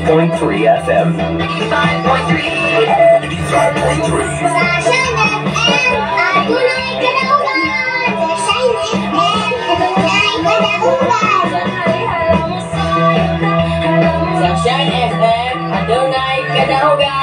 85.3 FM. 85.3. Sa Shine FM, adunay kadaugan.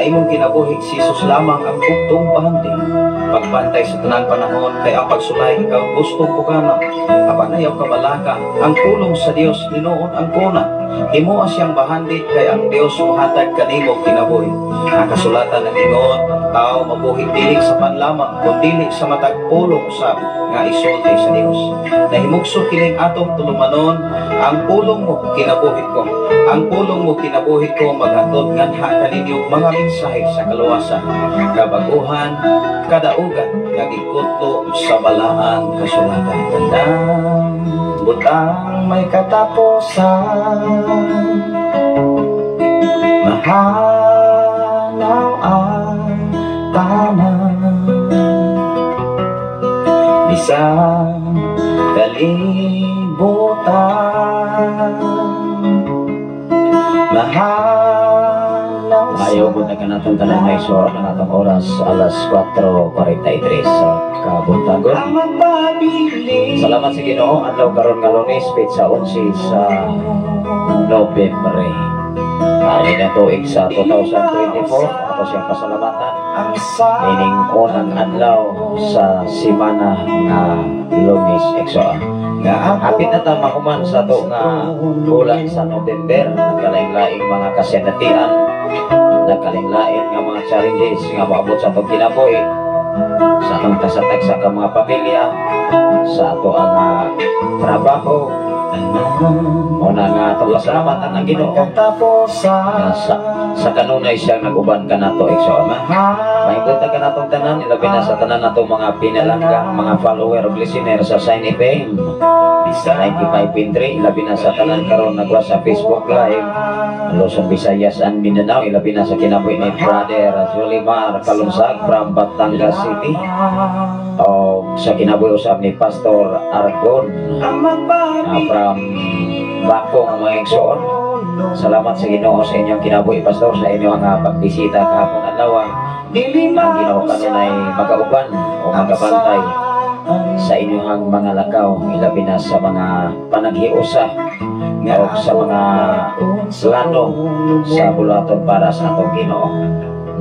imong kinabuhi si Jesus lamang ang buktong pahanding. Pagbantay sa tanan panahon kay ang pagsulay ikaw gustong pugana. Apanayaw kabalaka ang pulong sa Dios hinuon ang kuna. Himo siyang bahandit kay ang Dios mohatag kanimo kinabuhi. Ang kasulatan ng Ginoo, ang tao mabuhi dili sa panlamang kundi sa matag pulong usab nga isulti sa Dios. Nahimugso kining atong tulumanon, ang pulong mo kinabuhi ko. Ang pulong mo kinabuhi ko maghatod nganha kaninyong mga mensahe sa kaluwasan, kabaguhan, kadaugan nga gikutlo sa balaang kasulatan. Tandang butang may katapusan, mahanaw ang tanan, bisang kalibutan, mahanaw. Ayaw po na kanatong tanan na isura na natong oras alas 4:43 sa kabuntagon. Salamat sa Ginoo adlaw karon nga Lunes, petsa 11 sa Nobyembre. Ari na tuig sa 2024 ato siyang pasalamatan ining unang adlaw sa simana nga Lunes Exoa. Hapit na ta mahuman sa to nga bulan sa November, nagkalain-laing mga kasenatian, nagkalain-lain nga mga challenges nga maabot sa atong kinabuhi, sa atong tasatag sa mga pamilya, sa ato ang trabaho. Muna nga itong pasalamatan ng Ginoo sa kanunay siyang nag-uban ka na ito, Exoon. Mahigulta ka na itong tanan, ilabi na sa tanan na itong mga pinalanggang, mga follower o listener sa Sign FM 95.3, ilabi na sa tanan karon nagwa sa Facebook Live, Luzon, Visayas, and Mindanao, ilabi na sa kinabuhi ni Brother Jolimar Kalunsag from Batangas City, o sa kinabuhi usab ni Pastor Argon from Bakong, mga Exoon. Salamat sa Ginoo sa inyong kinabuhi, Pastor, sa inyong pagbisita kahapon adlaw. Ang Ginoo kanunay magauban o magabantay sa inyong mga lakaw, ilabi na sa mga panaghiusa o sa mga plano sa bulaton para sa atong Ginoo.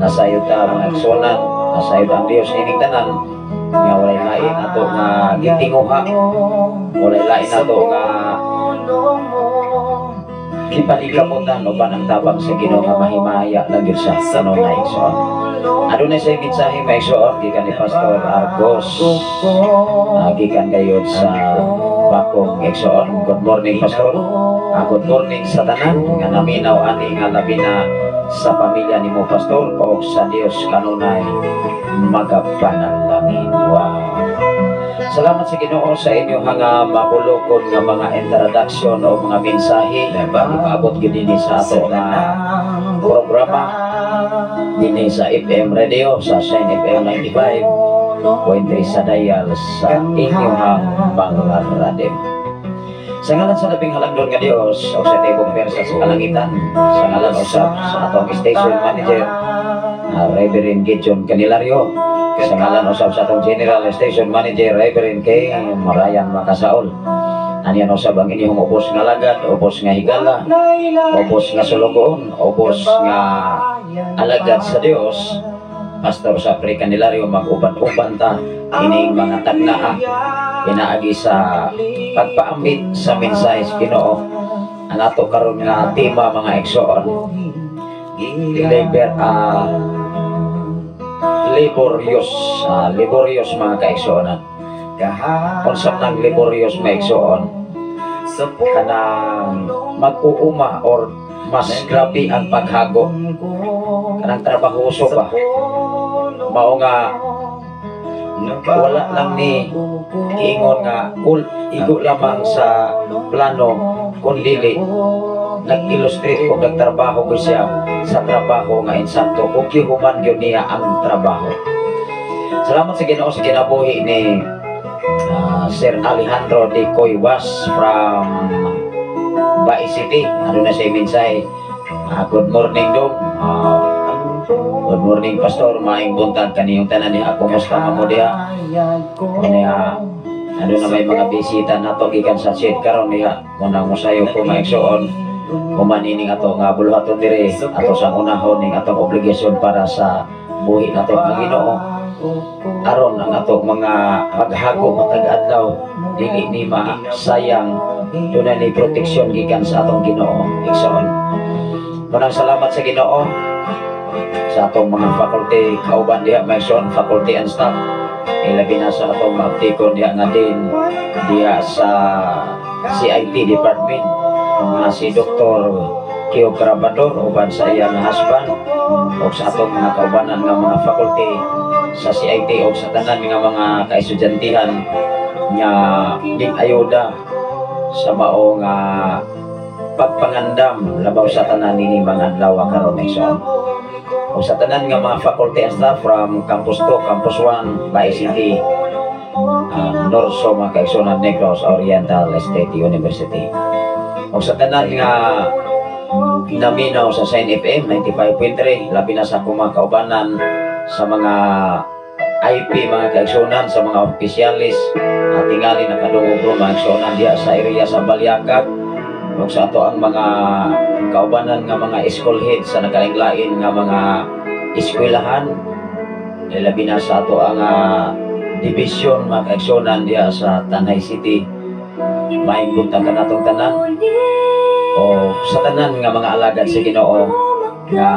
Nasayod ta mga Exoonan, nasayod ang Dios nining tanan nga walay lain ato nga gitinguha, walay lain ato nga ipalikamutan o panagtabang sa Ginoo nga mahimaya lang yun sa kanunay Exoon. Adunay sa mensahe mga Exoon gikan ni Pastor Argos, gikan kayo sa Bakong, Exoon. Good morning, Pastor. Good morning sa tanan nga naminaw ani nga labi na sa pamilya nimo, Pastor, o sa Dios kanunay magapanalangin. Wow. Salamat sa Ginoo sa inyo nga mapulokon nga mga introduction o mga mensahe ipaabot gid dinhi sa ato nga programa dinhi sa FM radio sa Sign FM 95.3 sa dial sa inyong mga radio. Sa ngalan sa labing halagdon nga Dios o sa tibok persa sa kalangitan, sa ngalan usab sa atong station manager Reverend Gideon Canilario, sa ngalan usab sa atong General Station Manager Reverend K. Marayan Makasaol, aniyan usab ang inyong ubos nga lagad, ubos nga higala, ubos nga sulugoon, ubos nga alagad sa Dios, Pastor sa Canilario, mag-uban-uban ta ining mga tagnaa inaagi sa pagpaambit sa mensahe sa Ginoo. Ang ato karon nga tema mga Exoon, laborious mga ka-Exoonan. Unsam nang laborious mga Exoon, kanang mag-uuma or mas grabe ang paghago, kanang trabahoso ba, mao nga wala lang ni ingon nga igo lamang sa plano, kundi nag-illustrate kung nagtrabaho ko siya sa trabaho nga insakto kung kihuman yun niya ang trabaho. Salamat sa Ginoo sa kinabuhi ni Sir Alejandro de Coibas from Bai City. Ano na siya mensahe? Good morning dong. Good morning, Pastor. Maing buntag kaniyong tanan niya. Kumusta mo diha? Ano na may mga bisita na to gikan sa chat karon niya. Munang musayo ko mga Exoon. Kumanining ato nga buluhaton dire ato sa unahon ning atong obligasyon para sa buhi nato nga Ginoo. Aron ang ato mga paghago matag adlaw dili ni masayang, dunay ni proteksyon gikan sa atong Ginoo. Exoon. Munang salamat sa Ginoo sa atong mga faculty kauban diha mga Exoon, faculty and staff. Ilabi na sa atong magtikon diha nga din diha sa CIT department nga si Dr. Kio Carabador uban sa iyang husband o sa atong mga kaubanan nga mga faculty sa CIT o sa tanan nga mga kaestudyantihan nga ayuda sa mao nga pagpangandam labaw sa tanan nini mga adlaw karon Exoon. O sa tanan nga mga faculty and staff from Campus 2, Campus 1, Bai City, Norso, mga ka-Exoonan, Negros Oriental State University. O sa tanan nga naminaw sa Sign FM 95.3, labi na sa mga kaubanan sa mga IP, mga ka-Exoonan, sa mga opisyalis, tingali na kadungog mga Exoonan diya sa area sa Balyakag, ug sa ato ang mga kaubanan nga mga school head sa nagalain-lain nga mga eskwelahan, labi na sa ato ang division mga kaigsunan diya sa Tanay City. Maayong buntag kanatong tanan o sa tanan nga mga alagad sa Ginoo nga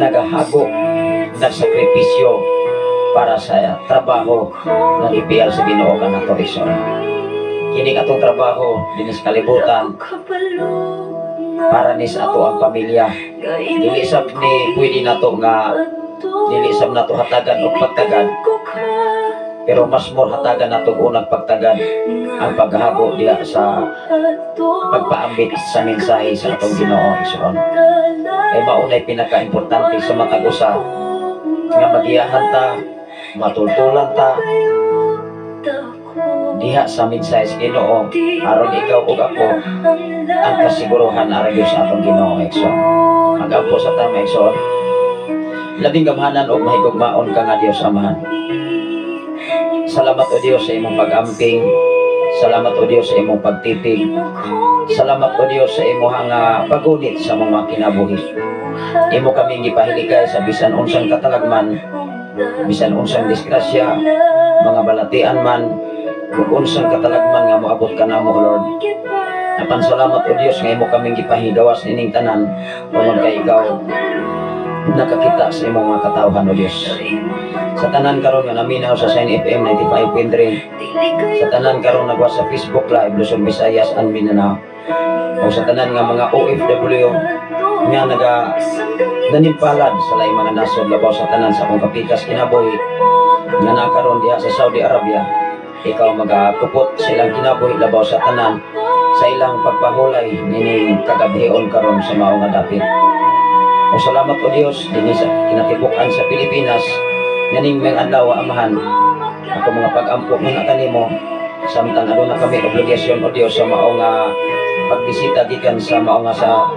nagahago, nagsakripisyo para sa trabaho ng IPL sa Ginoo kanato igsoon. Kini atong trabaho dinhi sa kalibutan para ni sa ato ang pamilya. Dili sab ni pwede nato nga dili sab nato hatagan og pagtagad, pero mas more hatagan nato unang pagtagad ang paghago diha sa pagpaambit sa mensahe sa atong Ginoo igsoon. Ay maunay pinaka-importante sa matag usa nga magiyahan ta, matultulan ta diha sa mensahe sa Ginoo aron ikaw ug ako ang kasiguruhan aron sa atong Ginoo igsoon. Magampo sa tama igsoon. Labing gamhanan o mahigugmaon ka nga Dios Amahan. Salamat o Dios sa imong pag-amping. Salamat o Dios sa imong pagtitig. Salamat o Dios sa imong pagunit sa mga kinabuhi. Imo kaming gipahiligay sa bisan unsang katalagman, bisan unsang disgrasya, mga balatian man, kung unsang katalagman nga moabot ka namo Lord. Apan salamat o Dios nga imo kaming gipahigawas ining tanan tungod kay ikaw nakakita sa imong mga katawhan o Dios. Sa tanan karon nga naminaw sa Sign FM 95.3, sa tanan karon nagwa sa Facebook Live Luzon, Visayas and Mindanao, o sa tanan nga mga OFW nga nanimpalad sa laing mga nasod labaw sa tanan sa akong kapikas kinabuhi nga nakaron diha sa Saudi Arabia, ikaw magakupot silang kinabuhi labaw sa tanan sa ilang pagpahulay nining kagabhion karon sa mao nga dapit. O salamat o Dios dinhi sa kinatibukan sa Pilipinas naning may adlaw Amahan, ako mga pag-ampo nga kanimo samtang aduna kami obligasyon o Dios sa mao nga pagbisita gikan sa mao nga sa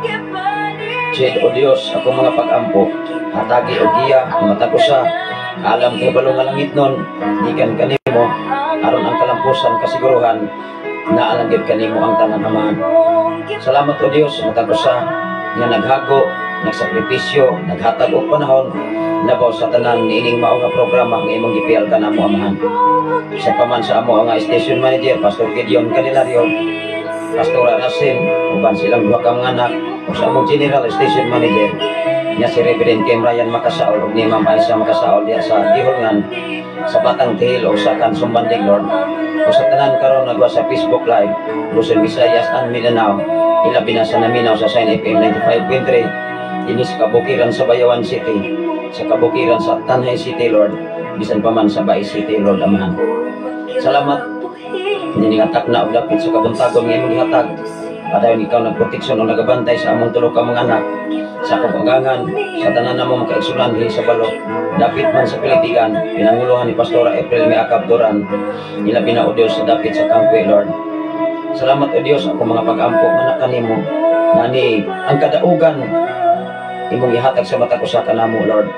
Jed o Dios, ako mga pag-ampo hatagi og giya matag usa alam kay balo nga langit nun gikan kanimo aron ang kalampusan kasiguruhan na alanggid kanimo ang tanan Amahan. Salamat o Dios matag usa nga naghago, nagsakripisyo, naghatag og panahon labaw sa tanan niining mao nga programa nga imong gipial kanamo Amahan. Sa paman sa amo nga station manager Pastor Gideon Canilario, Pastor Arasin, uban silang duha ka mga anak, o sa among general station manager niya si Reverend Kim Ryan Makasaol ug ni Ma'am Aisha Makasaol diha sa Gihongan sa Batang Tihil o sa Kansumbandig Lord. O sa tanan karon nagwa sa Facebook Live Luzon, Visayas and Mindanao, ilabi na sa naminaw sa Sign FM 95.3 dinhi sa kabukiran sa Bayawan City, sa kabukiran sa Tanay City Lord, bisan pa man sa Bay City Lord Amahan. Salamat niningatak na og dapit sa kabuntagon nga imong gihatag. Padayon ikaw nagproteksyon o nagabantay sa among tulo ka mga anak, sa kapagangan, sa tanan namong makaigsunan dihi sa balok, dapit man sa Pilipigan, pinanguluhan ni Pastora April May Akabturan, ilabi na o Dios sa dapit sa Kangkwe Lord. Salamat o Dios ako mga pag-ampo nga kanimo, nani ang kadaugan imong ihatag sa matag usa ka namo Lord.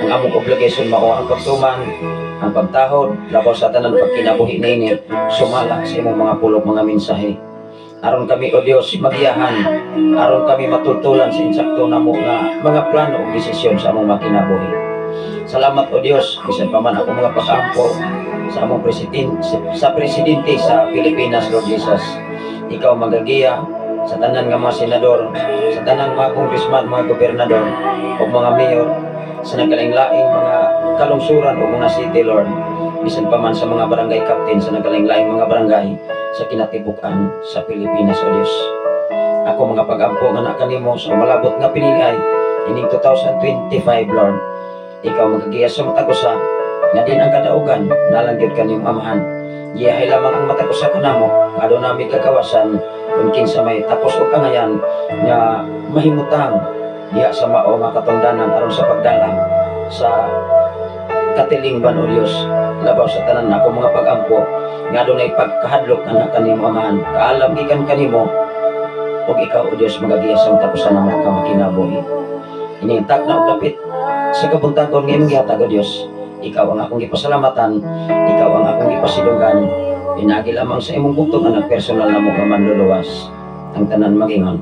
Ang among obligation mao ang pagtuman, ang pagtahod labaw sa tanan pagkinabuhi niini, sumala sa imong mga pulong mga mensahe. Aron kami o Dios magiyahan, aron kami matultulan sa insakto namo nga mga plano o desisyon sa among makinabuhi. Salamat o Dios bisan pa man ako mga pag-ampo sa among presidente sa Pilipinas Lord Jesus. Ikaw magagiya sa tanan nga mga senador, sa tanan mga congressman, mga gobernador o mga mayor, sa nagalaing-laing mga kalungsuran o mga city Lord, bisan pa man sa mga barangay captain sa nagalaing-laing mga barangay sa kinatibukan sa Pilipinas o Dios. Ako mga pag-ampo nga na kanimo sa malabot nga pinigay ining 2025 Lord, ikaw magagiya sa matag usa nga din ang kadaugan nalanggid kanimo Amahan. Giyahay lamang ang matag usa kanamo adto nami kagawasan kung kinsa may tapos o kangayan nga mahimutang diha sa mao nga katungdanan aron sa pagdalang sa katilingban o Dios labaw sa tanan nako mga pag-ampo nga adunay pagkahadlok anak kanimo Amahan. Kaalam gikan kanimo ug ikaw o Dios magagiya sa tapusan namo ka makinabuhi. Iniintak na og dapit sa kabuntagon nga imong gihatag o Dios. Ikaw ang akong gipasalamatan, ikaw ang akong gipasilungan, Pinagi lamang sa imong butong anak personal na mo ka manluluwas ang tanan magingon.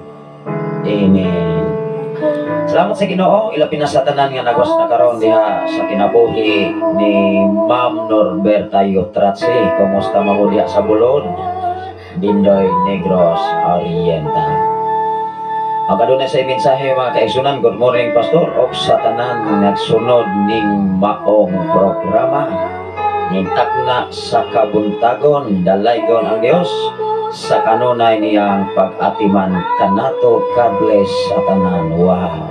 Amen. Salamat sa Ginoo, ilapin na sa tanan nga nagwas na karon diha sa kinabuhi ni Ma'am Norberta Yotratsi. Kumusta mo diha sa Bulod? Bindoy Negros Oriental. Ang kadunay sa mensahe mga kaigsunan, good morning Pastor, og sa tanan nagsunod ning maong programa. Nintakna sa kabuntagon, dalaygon ang Dios sa kanunay niyang pag-atiman kanato. God bless sa tanan. Wow.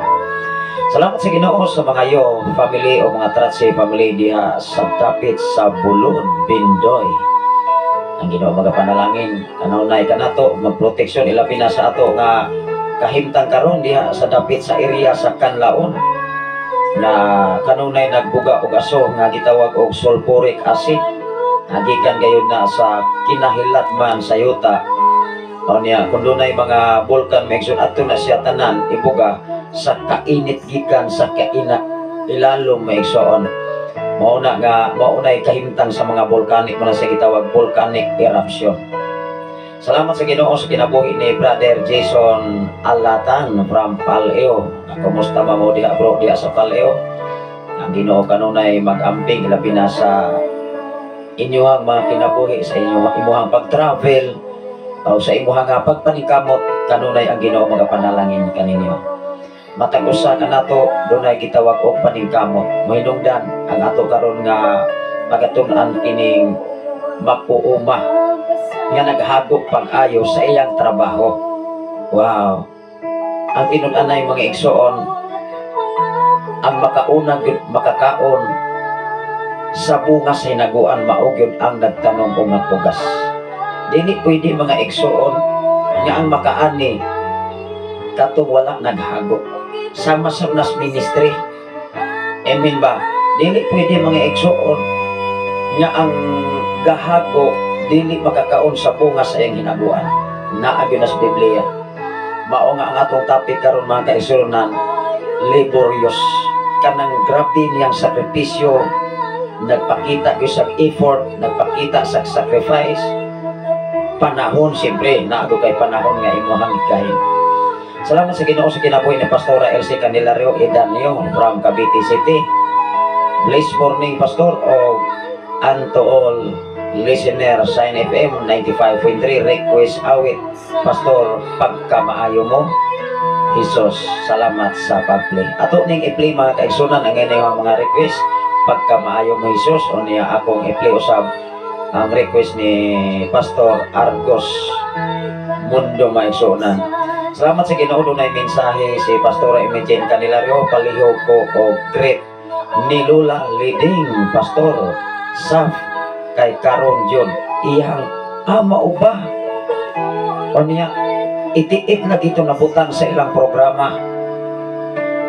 Salamat sa Ginoo sa mga yo family o mga Tratsi family diha sa dapit sa Bulod, Bindoy. Ang Ginoo magapanalangin kanunay kanato magproteksyon ilabi na sa ato nga kahimtang karon diha sa dapit sa area sa Kanlaon na kanunay nagbuga og aso nga gitawag og sulfuric acid. Nagikan gayud na sa kinahilat man sa yuta. O niya kung dunay mga bulkan maigsoon ato na siya tanan ibuga sa kainit gikan sa ilalom maigsoon. Maunay kahimtang sa mga volcanic mo na siya gitawag volcanic eruption. Salamat sa Ginoo sa kinabuhi ni Brother Jason Alatan from Paleo. Kumusta mo diha bro diha sa Paleo? Ang Ginoo kanunay mag-amping labi na sa inyong mga kinabuhi sa inyong pag-travel o sa inyong pagpanikamot kanunay ang Ginoo magapanalangin kaninyo. Matag usa kanato dunay gitawag og paningkamot. Mohinungdan ang ato karon nga magatun-an kining mapuuma nga naghagok pag-ayo sa iyang trabaho. Wow. Ang tinun-anay mga igsoon ang makakaon sa bunga sa hinaguan maugyod ang nagtanom o magpugas. Dili pwede mga igsoon nga ang makaani katong wala naghagok sama sa nas ministry. Amen ba? Dili pwede mga igsoon nga ang gahago dili makakaon sa bunga sa iyang hinaguan. Naagyo na sa Biblia. Mao nga ang atong topic karon mga kaigsuonan, laborious. Kanang grabe niyang sakripisyo, nagpakita gyud sa effort, nagpakita sa sacrifice. Panahon siyempre, naago kay panahon nga imuhang ikahin. Salamat sa Ginoo sa kinabuhi ni Pastora Elsie Candelario Edanio from Cavite City. Blessed morning Pastor o unto all listener sa NFM 95.3 request awit Pastor pagkamaayo mo Jesus. Salamat sa pagplay. Ato ning i-play mga kaigsunan ang inyong mga request pagkamaayo mo Jesus o niya akong i-play usab ang request ni Pastor Argos Mundo maigsunan. Salamat sa Ginoo dunay mensahe si Pastora Imogen Candelario palihog ko og great ni Lola Leading Pastor Saf kay karon yun iyang ama uba o niya itiit na dito nabutang sa ilang programa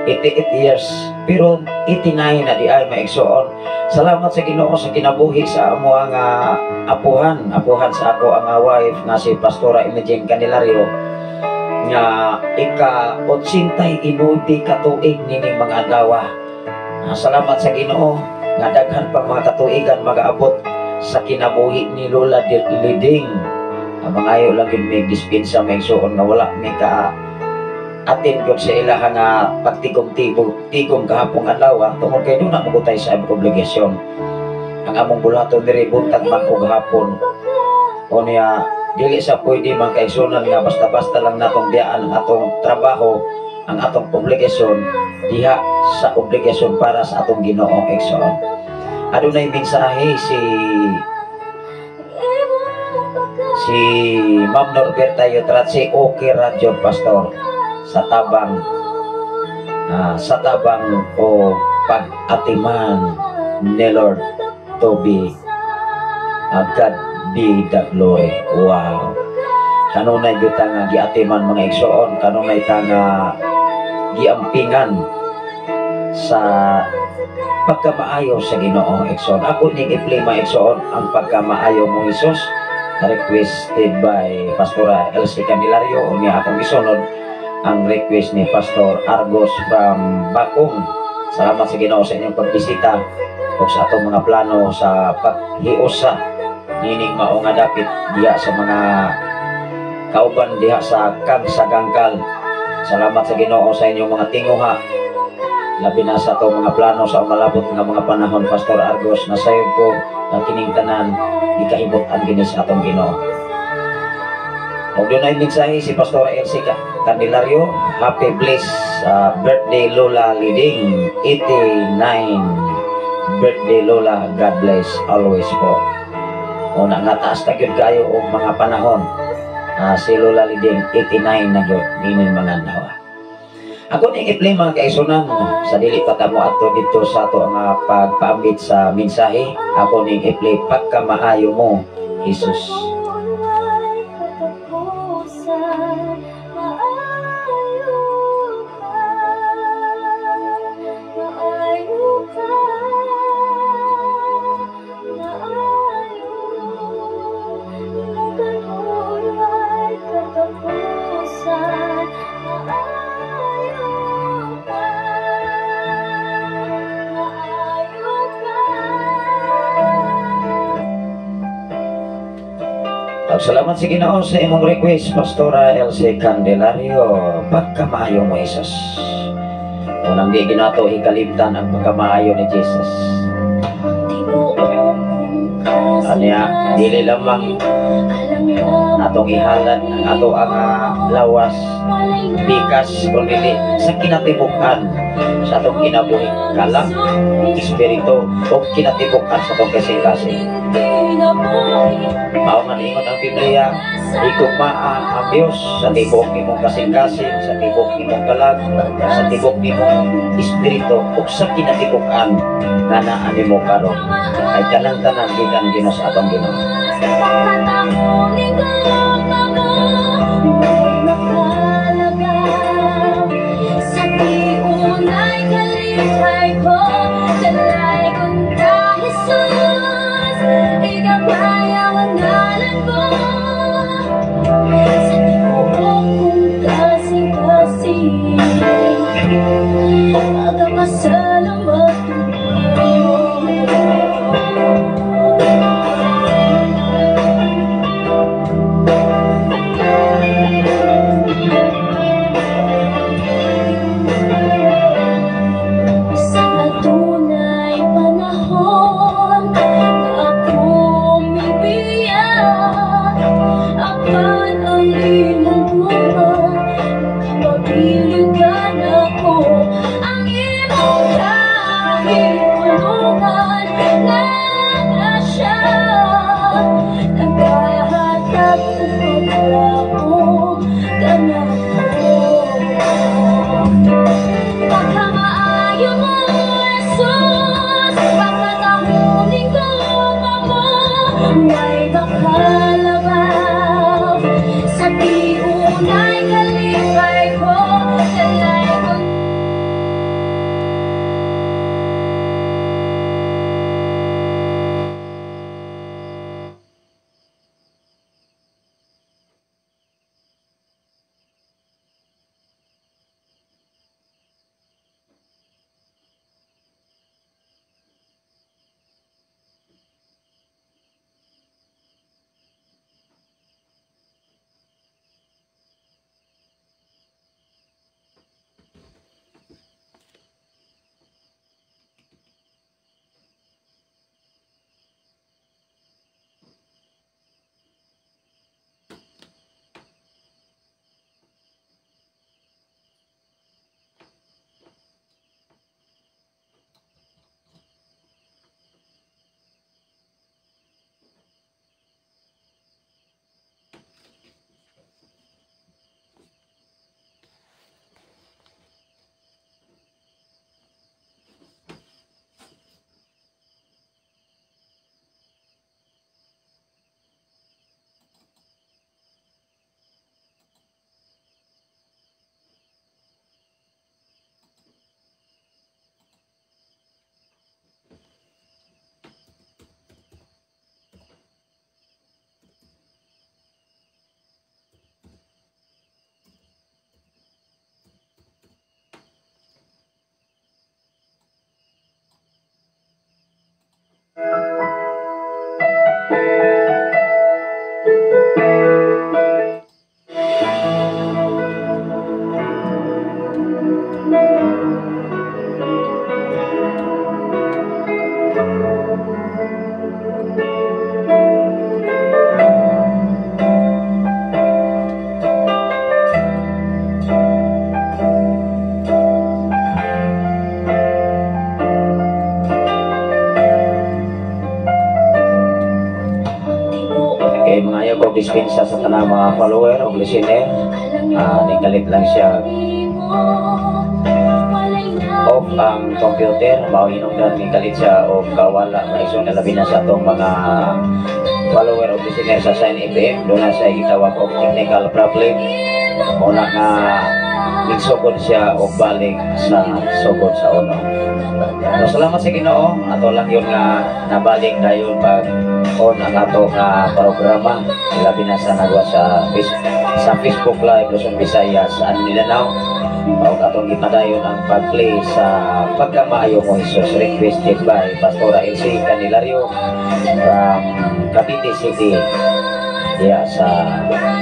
88 years pero 89 na di ay maigsoon. Salamat sa Ginoo sa kinabuhi sa amo nga apuhan sa ako ang wife nga si Pastora Imogen Candelario nga ika-80 inuti katuig nining mga adlaw. Salamat sa Ginoo nga daghan pang mga katuigan magaabot sa kinabuhi ni Lola Leading. Ang mga ayo lang yun may dispensa may suon nga wala may ka atin ko sa ilaha nga pagtigong kahapong adlaw tungod kay doon na magutay sa aming obligasyon. Ang among bulaton diri buntag man og hapon o niya dili sa pwede man kaigsunan nga basta-basta lang natong biyaan ang atong trabaho, ang atong obligasyon diha sa obligasyon para sa atong Ginoo igsoon. Adunay mensahe si Ma'am Norberta Yotratsi okay radyo Pastor sa tabang o pag-atiman ni Lord to be God be the glory. Wow. Kanunay gyud ta nga giatiman mga igsoon, kanunay ta nga giampingan sa pagkamaayo sa Ginoo igsoon. Ako ning i-play mga igsoon ang pagkamaayo mo Jesus requested by Pastora Elsie Candelario o niya akong isunod ang request ni Pastor Argos from Bakong. Salamat sa Ginoo sa inyong pagbisita o sa atong mga plano sa paghiusa nining mao nga dapit diha sa mga kauban diha sa kag sa gangkal. Salamat sa Ginoo sa inyong mga tinguha. Labi na sa to mga plano sa umalabot nga mga panahon, Pastor Argos, nasayod ko na kining tanan gikahibot-an gini sa atong Ginoo. Og doon ay mensahe si Pastor Elsie Candelario. Happy blessed birthday Lola Liding, 89 birthday Lola. God bless always po. O nga taas na gyud kayo og mga panahon. Si Lola Liding 89 na gyud inin mga nawa. Ako ning i-play mga kaisunan sa dili pa tamo ato dito sa ato nga pagpaambit sa mensahe. Ako ning i-play pagkamaayo mo, Jesus. Salamat sa Ginoo sa imong request, Pastora Elsie Candelario. Pagkamaayo mo, Jesus. Unang di ginato ikalimtan ang pagkamaayo ni Jesus. Anya, dili lamang atong ihalat ang ato ang lawas, bikas, kundi sa kinatibukan sa atong kinabuhi kalang espiritu o kinatibukan sa atong kasing-kasing. Mao nga ingon ang Biblia, igugmaa ang Dios sa tibok nimong kasing-kasing, sa tibok nimong kalag, sa tibok nimong espiritu ug sa kinatibukan nga naa nimo karon. Ay kanang tanan gikan Ginoo sa atong Ginoo. dispensa sa tanang mga follower o listener. Nikalit lang siya off ang computer, mauhinungdan nikalit siya o kawala maison na labi na sa atong mga follower o listener sa Sign FM. Doon na siya gitawag og technical problem. Muna nga nagsugod siya o balik sa sugod sa uno. So, salamat sa Ginoo. Ato lang yun nga nabalik dayon pag on ang ato nga programa. Labi na sa nagwa sa Facebook Live Luzon, Visayas, Mindanao. O atong gipadayon ang pag-play sa Pagkamaayo mo Jesus, requested by Pastora Elsie Candelario from Cavite City, sa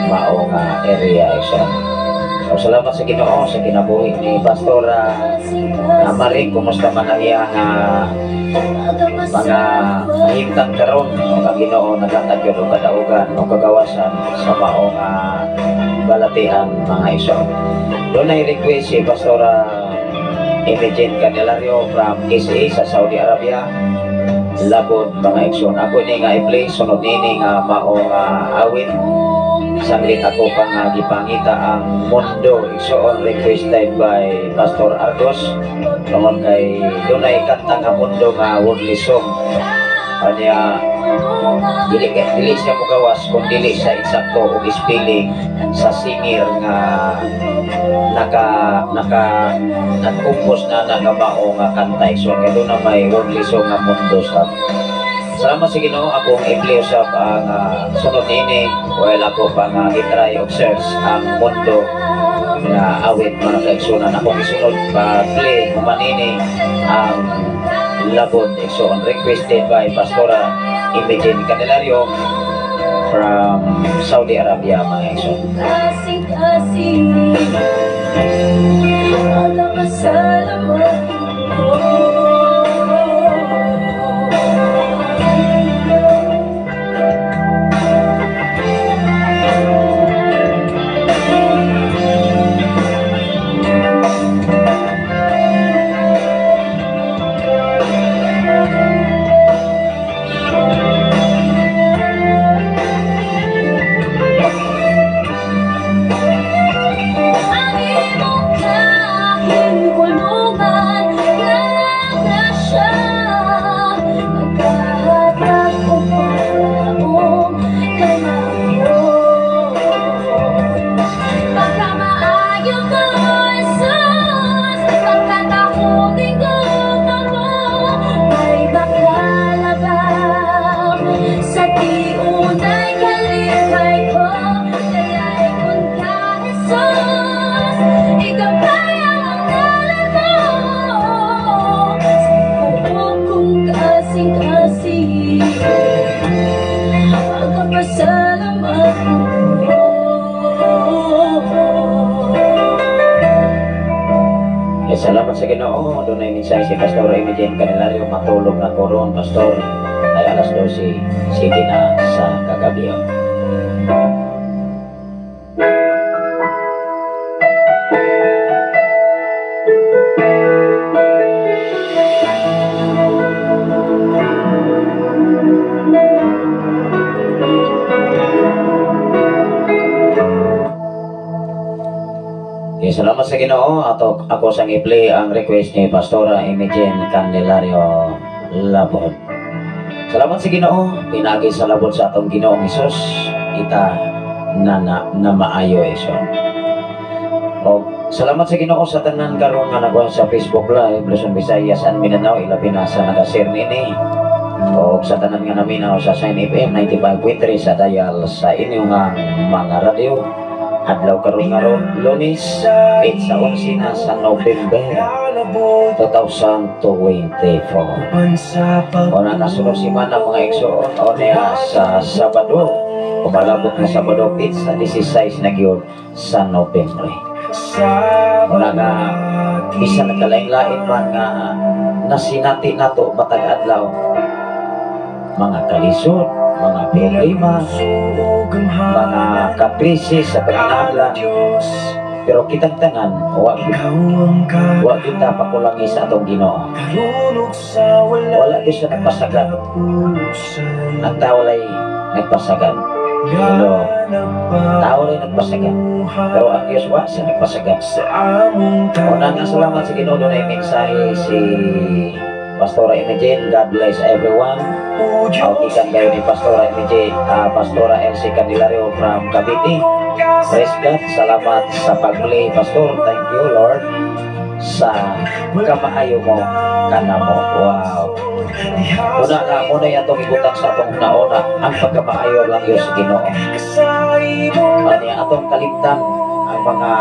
maong area isa. So, salamat sa Ginoo sa kinabuhi ni Pastora Maring. Kumusta man ang iyang mga mahimtang karon o Ginoo nagatag yun o kadaugan o kagawasan sa maong balatian mga iso. Doon ay request si Pastora Imogen Candelario from SA sa Saudi Arabia. Labot mga ikson. Ako ni nga i-play sunod nini nga maong awit. Sanglit ako pang gipangita ang mundo iksoon requested by Pastor Argos. Tungod kay doon ay kanta nga mundo nga worldly song. Kanya dili siya mugawas kung dili siya eksakto o spelling sa singer nga nag-compose na nagabao nga kanta. So kaya doon na may worldly song nga mundo sa. Salamat sa Ginoo akong i-play sa ang sunod nini while ako pang i-try og search ang mundo na awit mga kaigsunan. Akong isunod pa-play kumanini ang labot iksoon requested by Pastora Imogen Candelario from Saudi Arabia mga iksoon. Salamat sa Ginoo. Doon ay minsay si Pastor Imogen Candelario matulog na koron Pastor ay alas 12 sige na sa kagabi. Salamat sa Ginoo. Ako sang i-play ang request ni Pastora Imogen Candelario Labot. Salamat sa Ginoo. Pinagi sa labot sa atong Ginoong Hesus. Ita na maayo iso. O salamat sa Ginoo sa tanan karon nga nagwa sa Facebook Live Luzon, Visayas, Mindanao. Ilabi na sa nag-share nini. O sa tanan nga naminaw sa Sign FM 95.3 sa dial sa inyong mga radio. Adlaw karon nga Lunes, 8 sa 11 na sa November 2024. O na nasunod si mana mga igsoon o niya sa Sabado, kumalabot na Sabado 8 sa 16 na gyud sa November. O na nga isa na kalain-lain man nga nasinati nato matag adlaw, mga kalisod, mga problema, mga kaprisis sa panginahanglan. Pero kitang tanan, wag kita pakulangi sa atong Ginoo. Wala di siya nagpasagan. Ang tao ay nagpasagan. Hello. Tao rin nagpasagat. Pero ang Diyos wa siya nagpasagat. Una nga salamat sa Ginoo na mensahe si Pastora Imogene. God bless everyone. Ikan kayo ni Pastora Imogene, Pastora Elsie Candelario from Cavite. Praise God. Salamat sa pag-play, Pastor. Thank you, Lord, sa kamaayo mo kanamo. Wow. Una yatong ibutang sa atong nauna ang pagkamaayo lang Diyos sa Ginoo. Ano atong kalimtan ang mga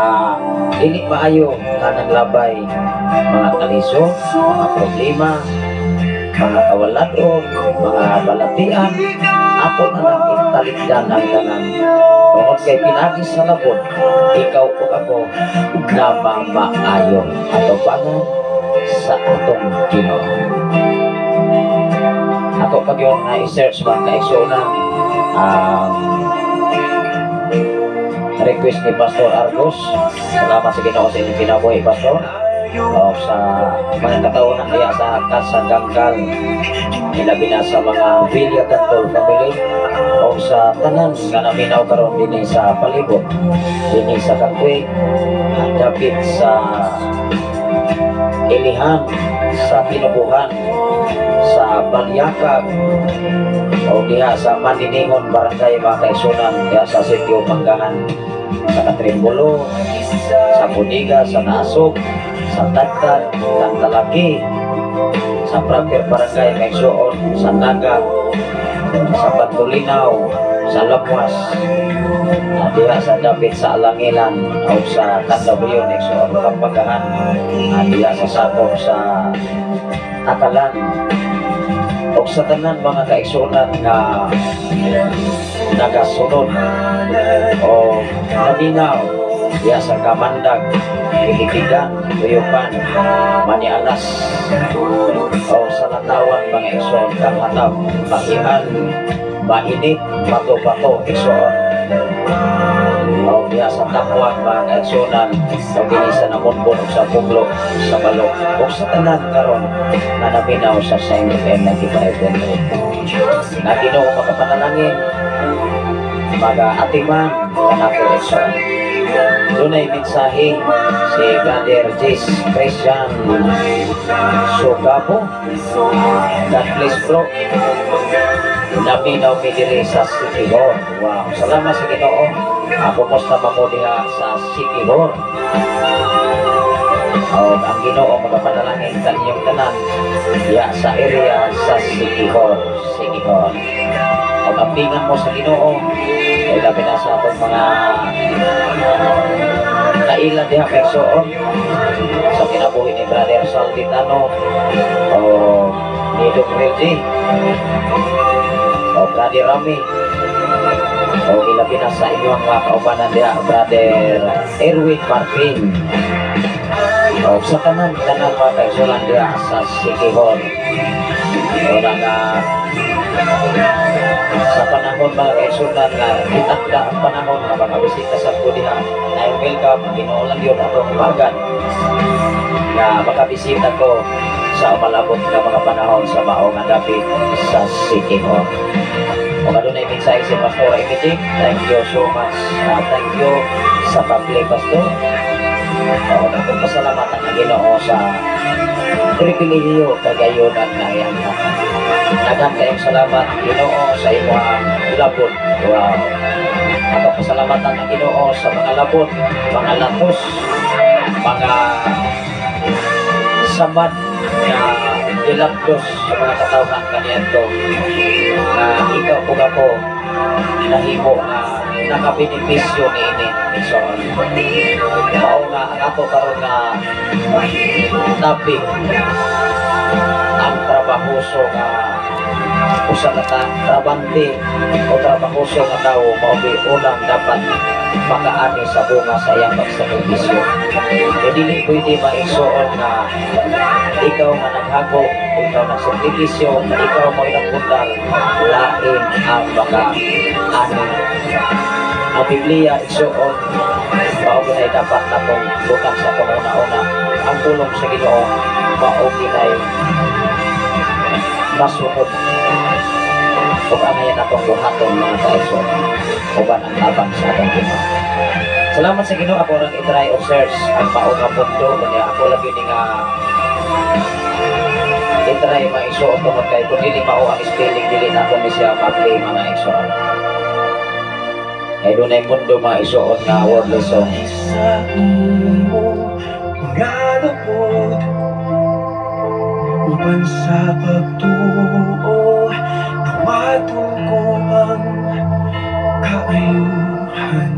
dili maayo kanang labay, mga kaliso, mga problema, mga kawaladon, mga balatian. Ato na lang italikdan ang tanan. Tungod kay pinagi sa labot, ikaw o ako na mamaayo ato bangan sa atong Ginoo. Ato pag yung na-search man kaigsunan ang request ni Pastor Argos. Salamat sa Ginoo sa inyong kinabuhi, Pastor. O sa mga kataon na kaya sa Casa Ganggal, ilabi na sa mga Villa Gantol family, o sa tanan nga naminaw karon din sa palibot, din sa Katwig, dapit sa Ilihan, sa Pinubuhan, sa Balyakag, o diha sa Maniningon, Barangay Makaisunan, diha sa Sitio Manggahan, sa Katrimbulo, sa Buniga, sa Naasog, sa Tagtad, Tantalaki, sa Prater Barangay Maigsoon, sa Naga, sa Bantulinaw, sa Lapuas, diha sa dapit sa Alangilan, o sa Tandabuyon, Maigsoon, Kapagahan, diha sa Sabong, sa Akalan, o sa tanan mga kaigsunan na nagasunod o naminaw diya sa Kamandag, Pilipigan, Tuyupan, Manialas, o sa Natawan mga igsoon, Kahatap, Mahian, Mainit, Bato-Bato, igsoon, o diya sa Tapuan mga kaigsunan, o ginisa na Munbon o sa Puglo, sa Balok, o sa tanan karon na naminaw sa Saint FM 95.3 na Ginoo makapanalangin mag-atiman kanato igsoon. Dunay mensahe si Brother Jis Christian Sugabo. God bless bro. Naminaw mi diri sa City Hall. Wow, salamat sa Ginoo. Kumusta ba mo diha sa City Hall? Ang Ginoo magapanalangin sa inyong tanan diha sa area sa City Hall. City Hall. Pagpingan mo sa Ginoo, ay labi na sa atong mga kailan diha persoon sa kinabuhi ni Brother Salditano o ni Dr. Reggie o Brother Rami o ilabi na sa inyong mga kaubanan diha Brother Erwin Martin o sa tanan mga kaisulan diha sa City Hall o sa panahon mga kaisunan na itakda ang panahon na mga bisita sa Budiha ay welcome, Ginoo lang yun atong bagan na makabisita ko sa umalabot na mga panahon sa maong dapit sa City Hall. O kadunay mensahe si Pastor Imogene. Thank you so much. Thank you sa pag-play, Pastor. Akong pasalamatan na Ginoo sa pribilehiyo kagayunan na yan. Daghang kayong salamat Ginoo sa imong labot. Wow. Akong pasalamatan na Ginoo sa mga labot, mga latos, mga samad na dilapdos sa mga katawhan kaniadto na ikaw po ako nahimo na nakabenepisyo ni ini. So, mao nga ang ato karon nga topic ang trabahoso nga usa ka trabante o trabahoso nga tao mao unang dapat makaani sa bunga sa iyang pagsakripisyo. E dili pwede maigsuon na ikaw nga naghago, ikaw nagsakripisyo, ikaw mo inapundar, lain ang makaani. Ang Biblia igsuon mao ay dapat natong butang sa panuna-una ang pulong sa Ginoo mao ay masunod. ug anayan atong buhaton mga kaigsoon uban ang tabang sa atong Ginoo. Salamat sa Ginoo, ako lang i-try o search ang mao nga punto kunya ako lang yun nga i-try maisuot tungod kay kung dili mao ang spelling dili na ko ni siya ma-play mga igsoon. Kaya doon ay mundo maisuot nga wordless song. Sa imo mga lupot uban sa pagtuo nawaton ko ang kaayuhan.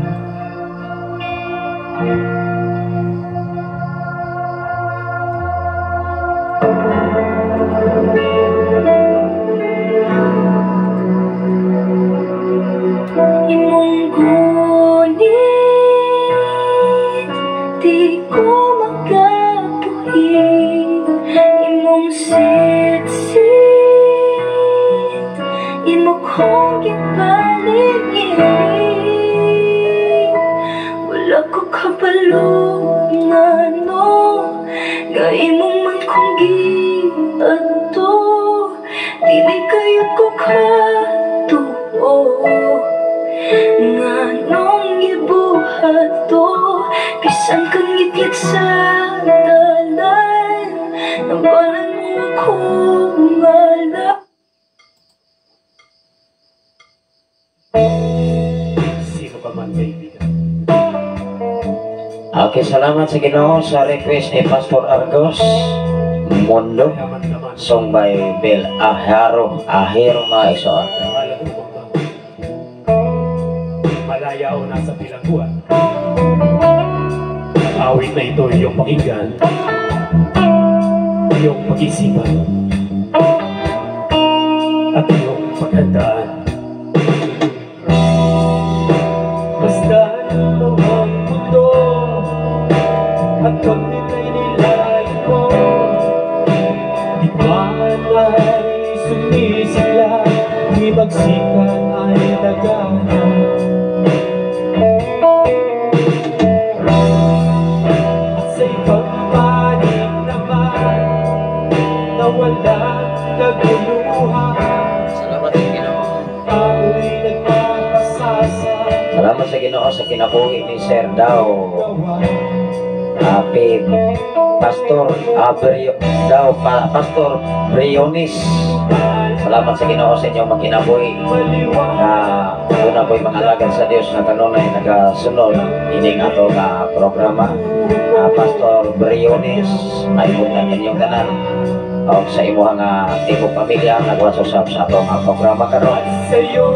Imong gunit, di ko magabuhi. Imong sit-sit, imo kong gipaligid. Wala ko kabalungan, no, nga imong man kong giadto. Dili kayo ko katuo nga nung ibuhat to, bisan kang ngitngit sa dalan, nabalan mo akong alam. Sino ka man kaibigan? Okay, salamat sa Ginoo sa request ni Pastor Argos Mundo, Laman-laman song by Bel Ahero mga igsoon. alam mo ba? Malaya o nasa bilangguan. Ang awit na ito iyong pakinggan, iyong pag-isipan, at iyong paghandaan. Basta mo ang mundo at kung nila'y nilayo mo, di man ay sumisigla, di magsikan ay nagana. At sa ibang panig naman na walang kaguluhan, Salamat sa Ginoo. ako'y nagpapasasa. Salamat sa Ginoo sa kinabuhi ni Sir Daw. Happy Pastor Pastor Brionis. Salamat sa Ginoo sa inyong makinabuhi na una po'y mga alagad sa Dios na kanunay nagasunod ining ato nga programa. Pastor Brionis, maibog na inyong tanan o sa imuhang tibok pamilya nagwasosap sa ato nga programa karon. Sa'yo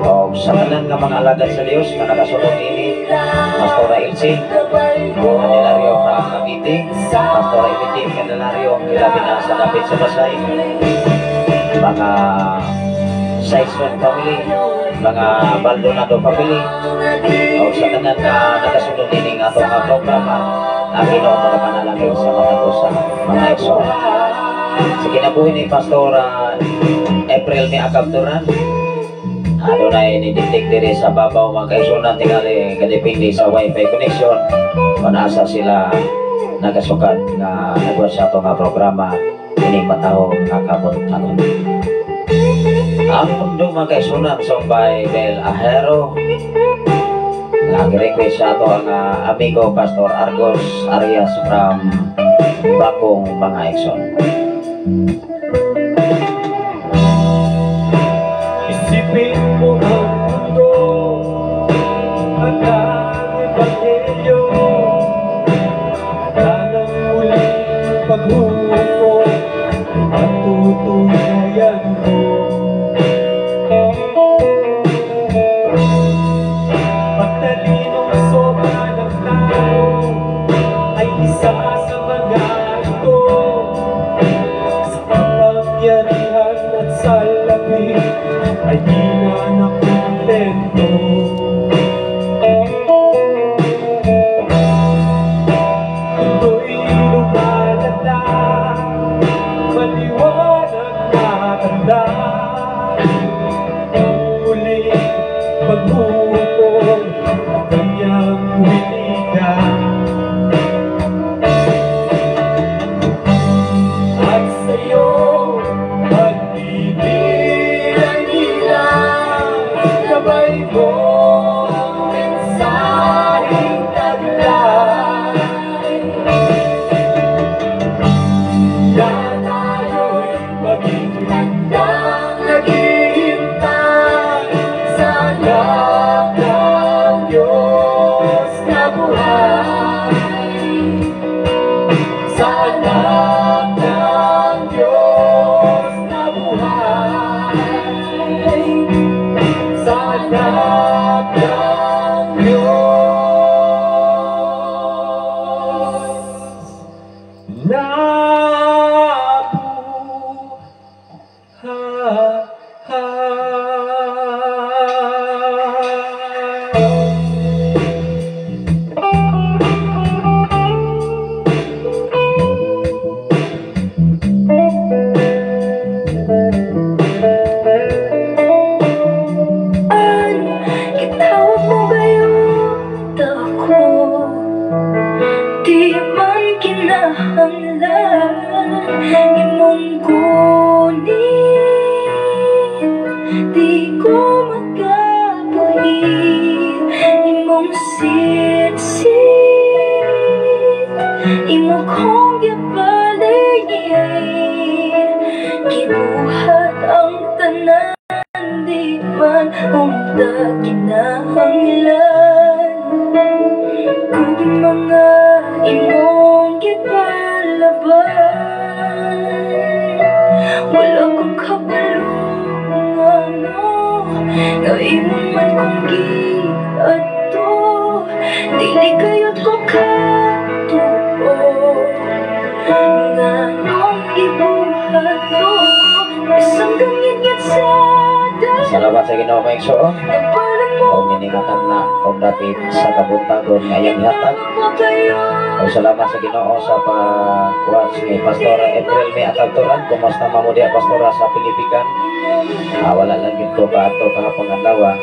O sa tanan nga mga alagad sa Dios nga nagasunod ini Pastor Elsie Candelario from Cavite, Pastor Elsie Candelario kilabi na sa dapit sa Pasay, mga Saison family, mga Baldonado family, o sa tanan nga nagasunod ini nga ato nga programa na Ginoo magapanalangin sa mga sa mga igsoon. Sa kinabuhi ni Pastor April ni Akabturan, adunay nidikdik diri sa babaw mga kaigsunan tingali kadipindi sa wifi connection kung asa sila nagasukat na nagwa sa ato nga programa ining matao nga kabuntagon. Ang mundo mga kaigsunan song by Bel Ahero nag-request sa ato ang amigo Pastor Argos Arias from Bakong mga igsoon. isipin mo ang mundo at ang ebanghelyo at ang muling paghupo at tutunayan mo. Pagtalinong sobra ng tao ay isa sa mga ito, sa kapangyarihan at sa labing ay di na nakontento. sa anak ng Diyos na buhay, sa anak ng Diyos na Kitawag mo gayon ako, di man kinahanglan imong kunin, di ko magabuhin imong sit-sit, imo kong gibalingin, gibuhat ang tanan, di man umda kinahanglan, kung mga imong gipalaban, wala kong kabalungan, nga imong man kong giadto, dili kayot ko katuo, nga nung ibuhat to, isang ganyat sa Salamat sa Ginoo kay Igsoon. napalan mo O miningatan na o dapit sa kabuntagon nga iyang ihatag. O salamat sa Ginoo sa pagkuwas ni Pastora April May Atagturan. Kumusta mamudia Pastora sa Pilipican? Wala lang dito ka ato kahapon ang dawa.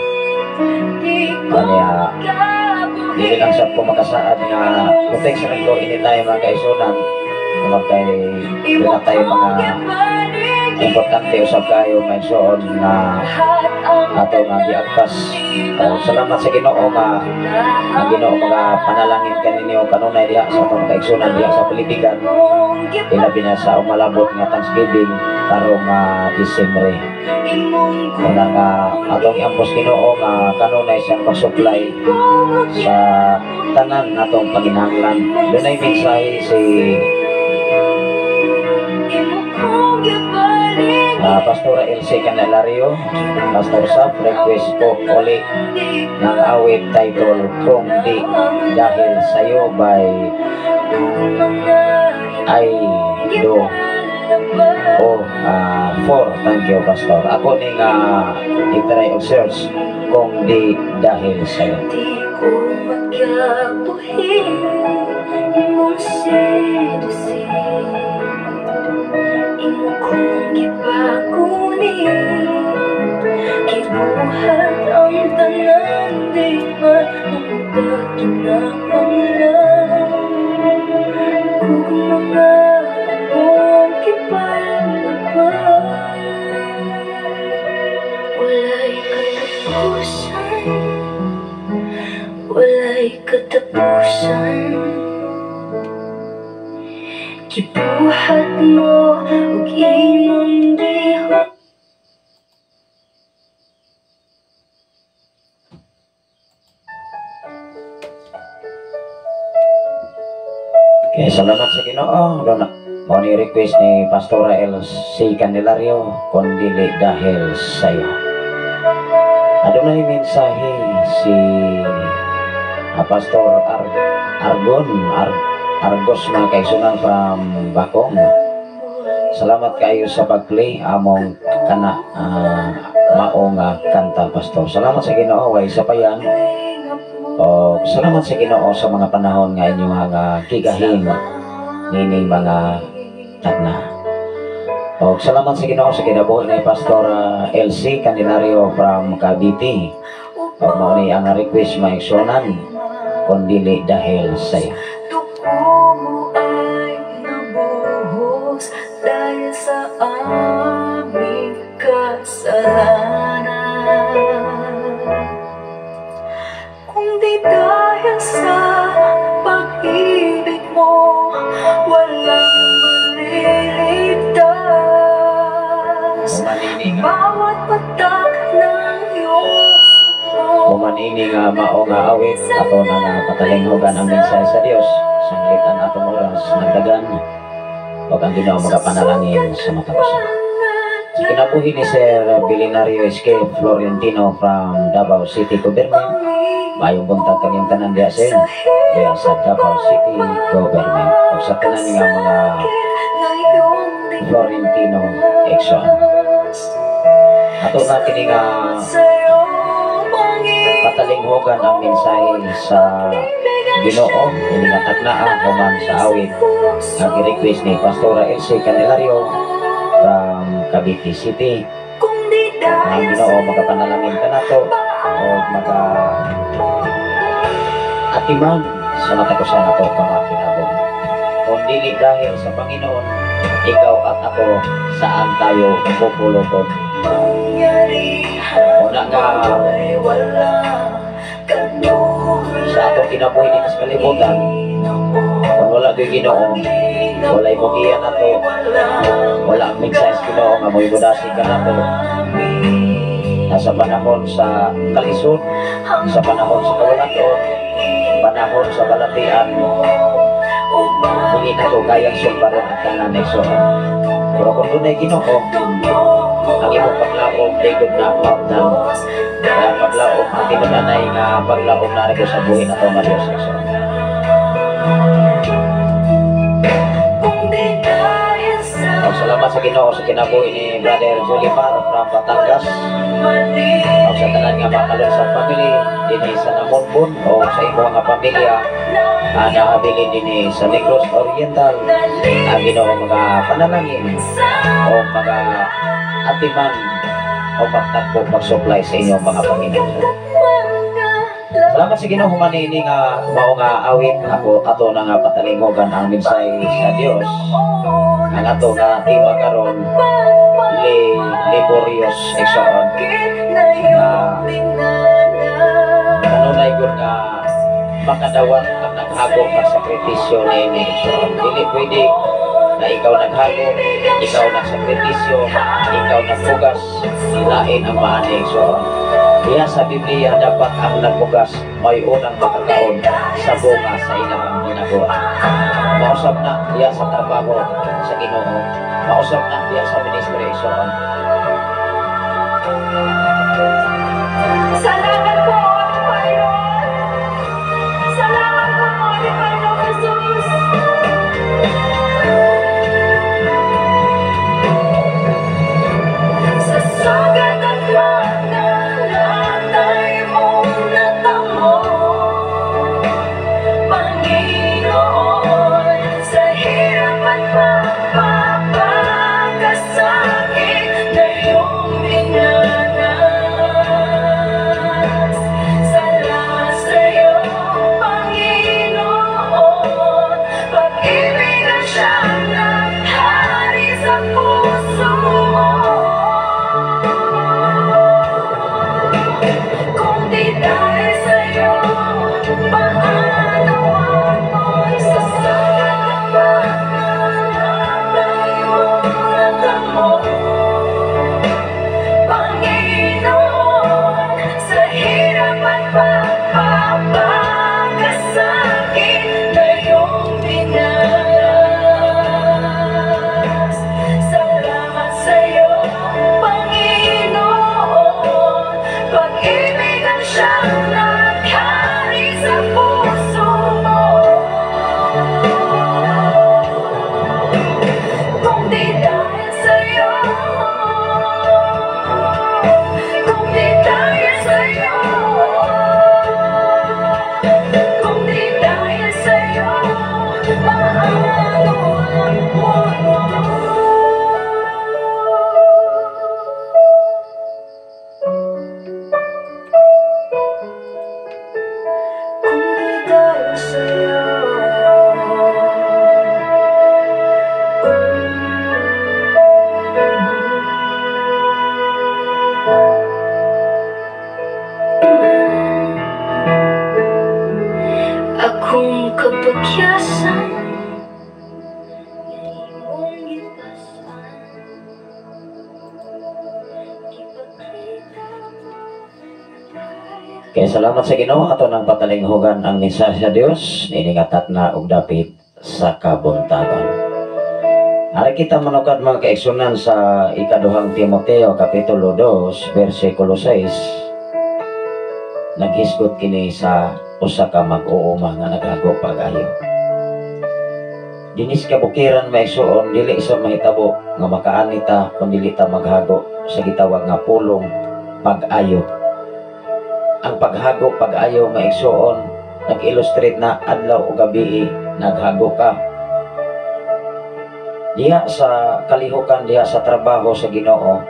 Kanya dili lang sa pumakasaad nga protect sa nagdo anytime mga kaisunan. Kung kaya tayo mga importante usab kayo may suon na ato nga giagpas. Salamat sa Ginoo nga ang Ginoo mga panalangin kaninyo kanunay diha sa atong kaigsunan diha sa Pilipican. Ilabi na sa umalabot nga Thanksgiving karong Disyembre. Muna nga atong iambos Ginoo nga kanunay siyang mag-supply sa tanan natong panginahanglan. Dunay mensahe si Pastora Elsie Candelario, Pastor Sap, request po uli ng awit title Kung Di Dahil Sa'yo by Aido o 4. Thank you Pastor. Ako ning i-try og search Kung Di Dahil Sa'yo. Di ko magabuhin imong sedusin, imo kong gipakunin, gibuhat ang tanan, di man umda kinahanglan, kung mga imong gipalaban, walay katapusan, walay katapusan. Gibuhat mo ug imong gihot. Okay, salamat sa Ginoo. Mo ni request ni Pastora Elsie Candelario Kung Dili Dahil Sa'yo. Adunay mensahe si Pastor Argos mga kaigsunan from Bakong. Salamat kayo sa pag-play among kana maong kanta Pastor. Salamat sa Ginoo way sa payan. O salamat sa Ginoo sa mga panahon nga inyong mga kigahin nini mga tagna. O salamat sa Ginoo sa kinabuhi ni Pastor Elsie Candelario from Cavite. O mao ni ang request maigsunan Kung Dili Dahil Sa'yo. Dugo mo ay nabuhos dahil sa aming kasalanan. Kung di dahil sa pag-ibig mo, walang maliligtas. Bawat patak ng iyong Umaningi kini nga mao nga awit ato na nga patalinghogan ang mensahe sa Dios sanglitan atong oras nagdagan ug ang Ginoo magapanalangin sa matapusan. Sa kinabuhi ni Sir Bilinario Escape Florentino from Davao City, Government. Mayong buntag kanyang tanan diya sa Davao City Government ug sa tanan nga mga Florentino Exxon. Ato na kini nga patalinghogan ang mensahe sa Ginoo ini nga tagnaan human sa awit nga gi-request ni Pastora Elsie Candelario from Cavite City. Ang Ginoo magapanalangin kanato o maga atiman sa matapusan nato nga kinabog. Kung dili dahil sa Panginoon, ikaw at ako saan tayo pupulupod. Una nga sa atong kinabuhi dito sa kalibutan, kung wala do'y Ginoo, wala'y mugiyan nato, wala ang mensahe Ginoo nga mo'y budasi ka nato. Nasa panahon sa kalisod, sa panahon sa kawalaton, panahon sa balatian, hindi na ito kayang sulbaron at tanan Exxon. Pero kung doon ay Ginoo, ang imong paglaom, ligod na maupdan. Kaya paglaom, ang tinudanay nga paglaom na rin sa buhay na ito nga Diyos Exxon. Salamat sa Ginoo sa kinabuhi ni Brother Jolimar from Batangas. O sa tanan nga makalon sa family dinhi sa Namonbon o sa imo nga pamilya nahabilin dinhi sa Negros Oriental. Ang Ginoo mga panalangin o mga atiman o pagtagpo pag-supply sa inyong mga Panginoon. Salamat sa Ginoo humanini nga mao nga awit ako ato na nga patalinghogan ang mensahe sa Dios. Ang ato nga tiwa karon Liborius Exxon na kanunay gud nga makadawat ang naghagok nga sakripisyo ni Exxon. Dili pwede na ikaw naghago, ikaw nagsakripisyo, ikaw nagpugas, lain ang maani Exxon. Kaya sa Biblia dapat ang nagpugas may unang makakaon sa bunga sa ilang ginagawa. Mausap na diya sa trabaho sa Ginoo, mausap na diya sa administration. Salamat po, Panginoon. Salamat po, Panginoon Jesus. Sa sagat at pangalatay mong natamo, Panginoon, sa hirap at pagpapakasakit na iyong dinanas. Salamat sa iyo, Panginoon, pag-ibig ang siyang naghari sa puso mo. Kung di dahil sa iyo, paano ako'y sasagat ang pangalatay mong natamo? Panginoon, sa hirap at pagpapakasakit na iyong dinanas. Salamat sa iyo, Panginoon, pag-ibig ang siyang naghari sa puso mo. Kung di dahil sa iyo, kung di dahil sa iyo, kung di dahil sa iyo, paano ang mundo? Kung di dahil sa iyo, akong kapagyasan imong gipasan, gipakita mo Kaya salamat sa Ginoo ato nang patalinghugan ang mensahe sa Dios iningatat na og dapit sa kabuntagon. Ari kita manukad mga kaigsunan sa ikaduhang Timoteo kapitulo 2 bersikulo 6. Naghisgot kini sa usa ka mag-uuma nga naghago pag-ayo. Dinis kabukiran maigsuon dili sa mahitabo nga makaani ta kun dili ta maghago sa gitawag nga pulong pag-ayo. Ang paghago pag-ayo maigsuon nag-illustrate na adlaw o gabi naghago ka. Diha sa kalihukan, diha sa trabaho sa Ginoo,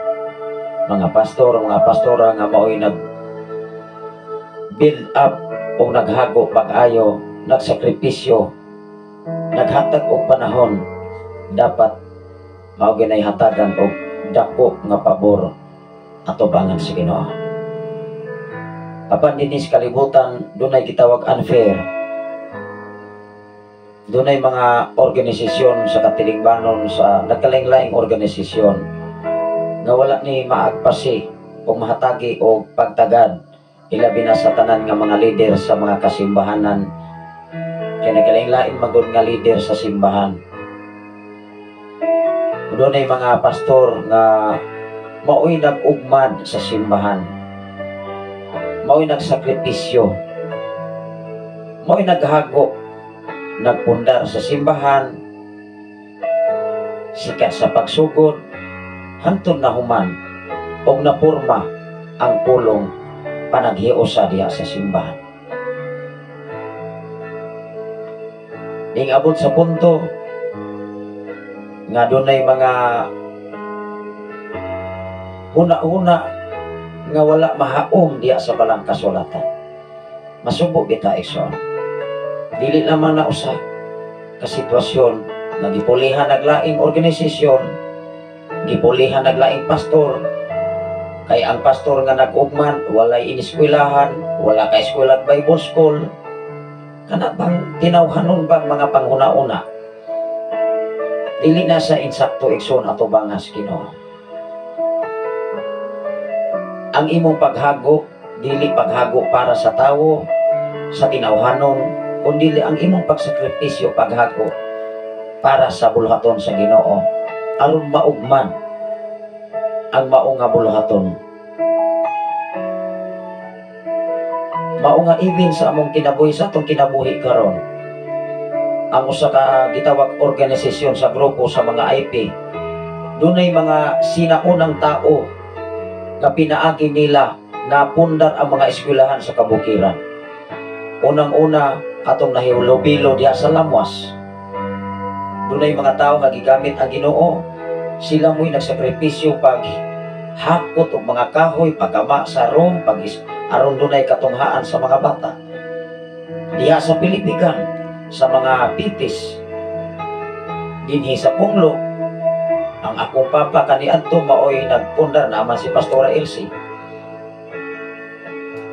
mga pastor, mga pastora nga mao'y nag-build up o naghago pag-ayo, nagsakripisyo, naghatag og panahon, dapat mao ginay hatagan og dako nga pabor atubangan sa Ginoo. Apan dinis kalibutan dunay gitawag unfair. Dunay mga organisasyon sa katilingbanon sa nagkalaing-laing organisasyon nga wala ni maagpasi o mahatagi o pagtagad ilabi na sa tanan nga mga leader sa mga kasimbahanan. Kaya nagkalaing-laing magud nga leader sa simbahan. Dunay mga pastor nga mao'y nag-ugmad sa simbahan. Mao'y nagsakripisyo, mao'y naghago, nagpundar sa simbahan, sikat sa pagsugod, hantod na human, o napurma ang pulong panaghiusa diha sa simbahan. Ning abot sa punto, nga dunay mga huna-huna nga wala mahaom diya sa balang kasulatan. Masubo kita igsoon. Dili naman na usa ka sitwasyon nga gipulihan naglaing organisasyon, gipulihan naglaing pastor. Kay ang pastor nga nag-ugman walay iniskwelahan, wala ka eskwela Bible school. Kana bang tinawhanon bang mga panghuna-una? Dili na sa insakto igsoon ato bangas Ginoo. Ang imong paghago, dili paghago para sa tawo, sa tinawhanon, kundi ang imong pagsakripisyo paghago para sa buluhaton sa Ginoo, aron maugman ang mao nga buluhaton. Mao nga even sa among kinabuhi sa atong kinabuhi karon. Ang usa ka gitawag organisasyon sa grupo sa mga IP, dunay mga sinaunang tao nga pinaagi nila na pundar ang mga eskwelahan sa kabukiran. Unang-una, atong nahilobilo diha sa Lamwas. Dunay mga tao nga gigamit ang Ginoo. Sila mo'y nagsakripisyo pag hakot og mga kahoy, pagama sa room, aron dunay katunghaan sa mga bata. Diha sa Pilipigan, sa mga pitis, dinhi sa Punglo, ang akong papa kaniadto maoy nagpundar naman si Pastora Elsie.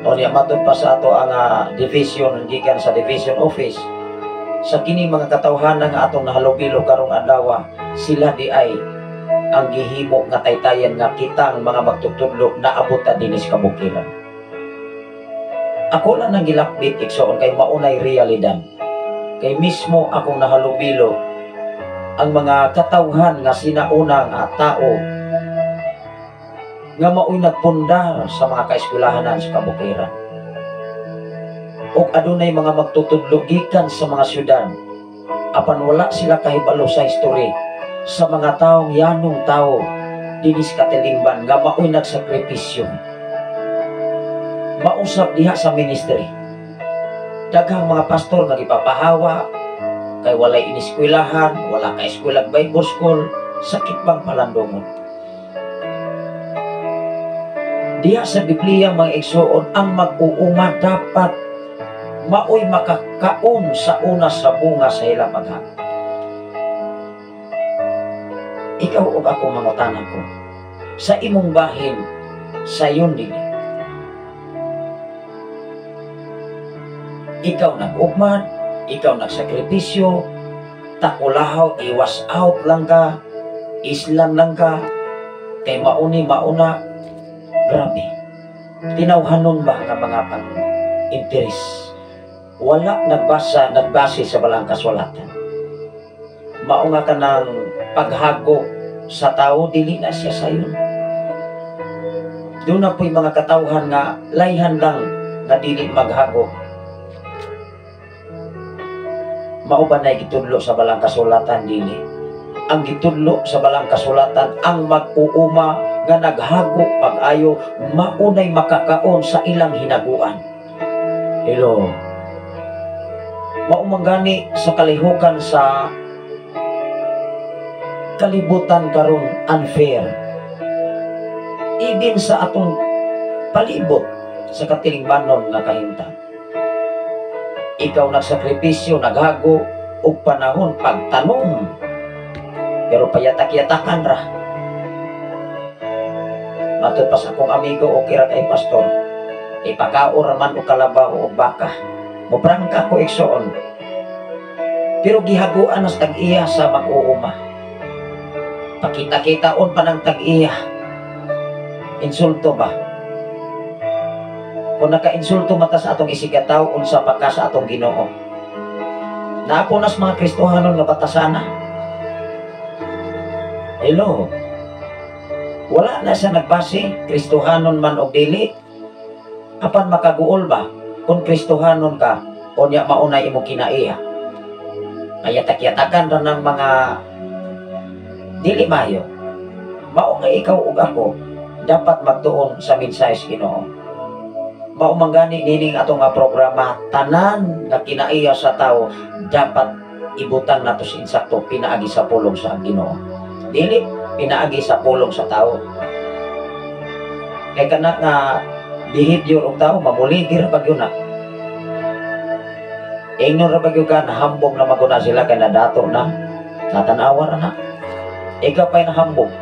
O niya matod pa sa ato ang division, gikan sa division office. Sa kini mga katawhanan nga atong nahalubilo karong adlaw, sila di ay ang gihimo nga taytayan nga kitang mga magtutudlo na abot ta dinis kabukiran. Ako lang nang gilakbit igsoon kay maunay realidad. Kay mismo akong nahalubilo ang mga katawhan nga sinaunang tao nga mao'y nagpundar sa mga kaeskwelahanan sa kabukiran. O adunay mga magtutudlo gikan sa mga syudad, apan wala sila kahibalo sa history sa mga taong yanong tao dinis katilingban nga mao'y nagsakripisyo. Mausap diha sa ministry. Daghang mga pastor nga gipapahawa kay walay iniskwelahan, wala ka eskwela Bible school, sakit bang palandungon. Diha sa Biblia mga igsoon, ang mag-uuma dapat mao'y makakaon sa una sa bunga sa ilang paghago. Ikaw o ako mangutanan ko, sa imong bahin, sa iyon din. Ikaw nag-ugman, ikaw nagsakripisyo, takulahaw, iwas out lang ka, islan lang ka, kay mauna, grabe. Tinawhanon ba nga mga interes. Wala nagbase sa balang kasulatan. Mao nga kanang paghago sa tao, dili na siya sayon. Doon na po'y mga katawhan nga layhan lang nga dili maghago. Mao ba na gitudlo sa balang kasulatan? Dili. Ang gitudlo sa balang kasulatan, ang mag-uuma nga naghago pag-ayo, maunay makakaon sa ilang hinaguan. Hello. Maumanggani sa kalihukan sa kalibutan karon unfair. Even sa atong palibot sa katilingbanon nga kahimtang. Ikaw nagsakripisyo, naghago og panahon pagtanong. Pero payatak-yatakan ra. Matod pa sa akong amigo o kira kay pastor, ipakaor man o kalabaw o baka. Muprangka ko iksoon. Pero gihaguan nas tag-iya sa mag-uuma. Pakita-kitaon pa ng tag-iya. Insulto ba? Kung naka-insulto mata sa atong isigataw, unsa pa ka sa atong Ginoo. Napo nas mga Kristohanon nga batasana. Hello. Wala na siya nagbase, Kristohanon man o dili. Apan makaguol ba? Kung Kristohanon ka, o niya maunay imo kinaiya. Ayatak-yatakan ra ng mga dili mayo. Mao nga ikaw ug ako dapat magtuon sa mensahe sa Ginoo. Mao manggani nining atong nga programa, tanan nga kinaiya sa tao dapat ibutang nato sa insakto pinaagi sa pulong sa Ginoo. Dili pinaagi sa pulong sa tao. Kay kana nga behavior og tao mamuligi ra bagyo na. Ingnon ra bagyo ka nahambog na maguna sila kay nadato na. Natanawa ra na. Ikaw pa'y nahambog.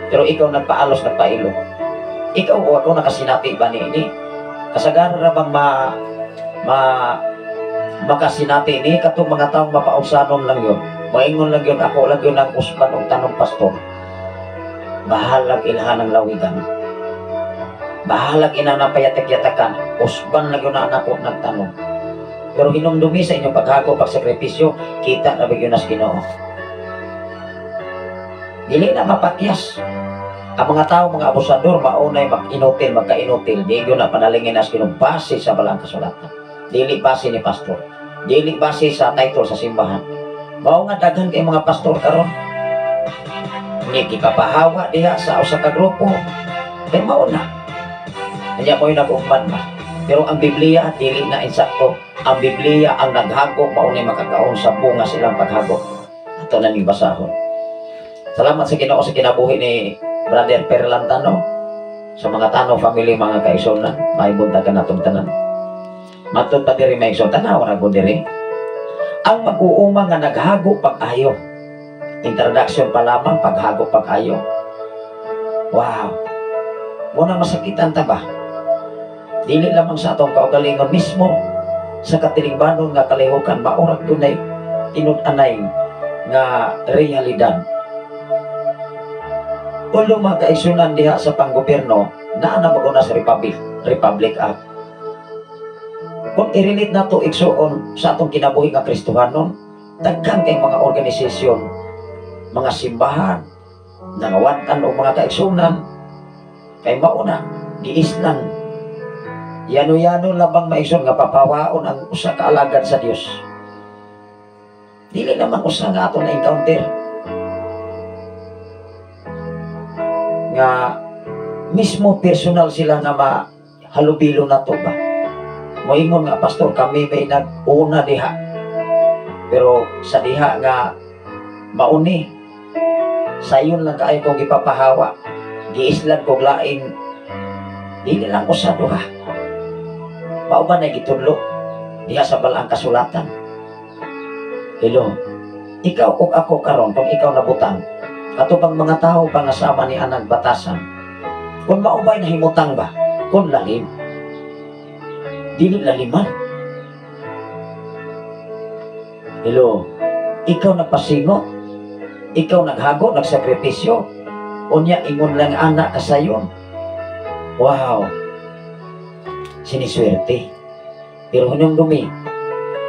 Pero ikaw nagpaalos, nagpailo. Ikaw o ako nakasinati ba ni? Kasagaran ra bang makasinati ni katong mga taong mapausanon lang yun. Maingon lang yun, ako lang yun ang usban o tanong pastor. Bahalag ilhan ng lawigan. Bahalag ina na payatak-yatakan. Usban lang yun na anak ko nagtanong. Pero hinumdumi sa inyong paghago, pagsakripisyo, kita na bigyan nas Ginoo. Dili na mapakyas. Ang mga tao, mga abusador, maunay mag-inutil, magka-inutil. Di yun na panalingin nas Ginoo base sa balang kasulatan. Dili base ni pastor. Dili base sa title sa simbahan. Mao nga daghan kay mga pastor karon. Ni kipapahawa diha sa usa ka grupo. Kay mao na. Kanya mo nag-umban ba. Pero ang Biblia dili na insakto. Ang Biblia ang naghago maunay makakaon sa bunga silang paghago. Ato na ning basahon. Salamat sa Ginoo sa kinabuhi ni Brother Perlantano. Sa mga Tano family, mga kaigsoon, maibunta ka na itong tanan. Matod pa diri may igsoon, tanaw na ko diri. Ang mag-uuma nga naghago pag-ayo. Introduction pa lamang, paghago pag-ayo. Wow. Muna masakitan ta ba? Dili lamang sa atong kaugalingon mismo sa katilingbanon nga kalihukan, maurag dunay tinud-anay nga realidad. Ulo mga kaigsunan diha sa panggobyerno na maguna sa Republic Act. Kung i-relate na to igsuon sa atong kinabuhi nga Kristohanon, daghan kay mga organisasyon, mga simbahan, nangawatan o mga kaigsunan, kay mauna, giislan. Yano-yano labang maigsoon nga papawaon ang usa ka alagad sa Dios. Dili naman usa nga ato na encounter. Nga mismo personal sila nga mahalubilo na to ba. Moingon nga pastor, kami may nag-una diha. Pero sa diha nga mauni, sayon lang kaayo kong ipapahawa. Giislan kong laing, dili lang ko sa duha. Mao ba na gitudlo diha sa balang kasulatan? Hello, ikaw kung ako karon, kung ikaw nabutang, katubang mga tao pangasama ni anang batasan, kung maubay na himutang ba, kung lalim, dili laliman. Hello, ikaw nagpasingo, ikaw naghago, nagsakripisyo, unya ingon lang anak kasayon. Wow, siniswerte. Pero hunyong dumi,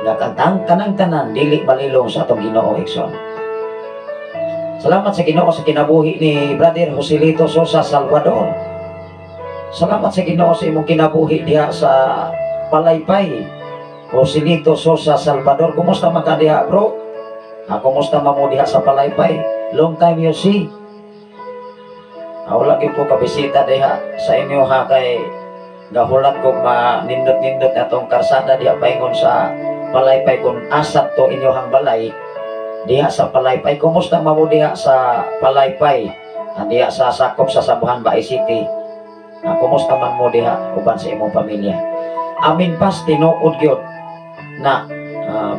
nga kanang tanan, dili balilong sa atong Ginoo Ikson. Salamat sa Ginoo sa kinabuhi ni Brother Joselito Sosa Salvador. Salamat sa Ginoo sa imong kinabuhi diha sa Palaypay. Joselito Sosa Salvador, kumusta man ka diha, bro? Kumusta man mo diha sa Palaypay? Long time you see. Wala gyud ko kabisita diha sa inyo ha, kay gahulat ko manindot-nindot atong karsada diha paingon sa Palaypay kung asat to inyohang balay diha sa Palaypay. Kumusta man mo diha sa Palaypay? Diha sa sakop sa Sabuhan Bay City. Kumusta man mo diha uban sa imong pamilya? Amin pas tinuod gyud na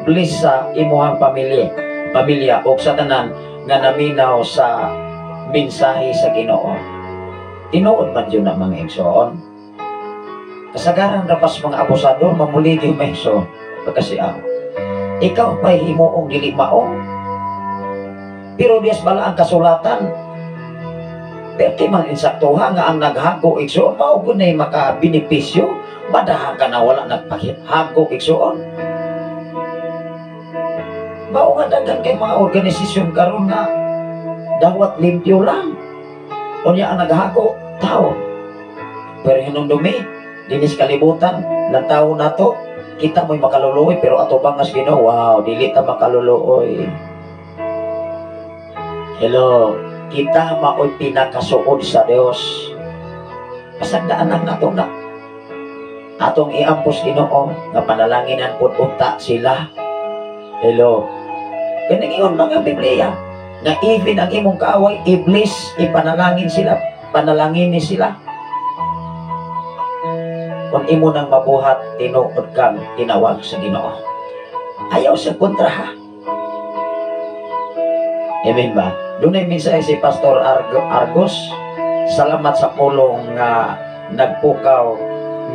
bless sa imong pamilya ug sa tanan nga naminaw sa mensahe sa Ginoo. Tinuod man yun na mga igsoon. Kasagaran rapas mga abusador mamuligi maigsoon pagkasi ikaw pa'y himuong dili mao. Pero diyas bala ang kasulatan. Perti man insaktuha nga ang naghago igsoon mao gunay makabenepisyo. Madaha ka na wala nagpakithago igsoon. Mao nga daghan kay mga organisasyon karon nga dawat limpyo lang. Unya ang naghago tao. Pero hinumdumi dinis kalibutan ng tao na to, kita mo'y makaluluoy pero ato bangas Ginoo, wow, dili ta makaluluoy. Hello, kita mao'y pinakasuod sa Dios. Pasagdaan lang nato na atong iampos Ginoo nga panalanginan pud unta sila. Hello, kaningon mga Biblia na even ang imong kaaway iblis ipanalangin sila, panalangin sila. Kung imo nang mabuhat, tinuod kang tinawag sa Ginoo. Ayaw sa kontra ha. Amen ba? Doon ay minsan si Pastor Argos, salamat sa pulong nga nagpukaw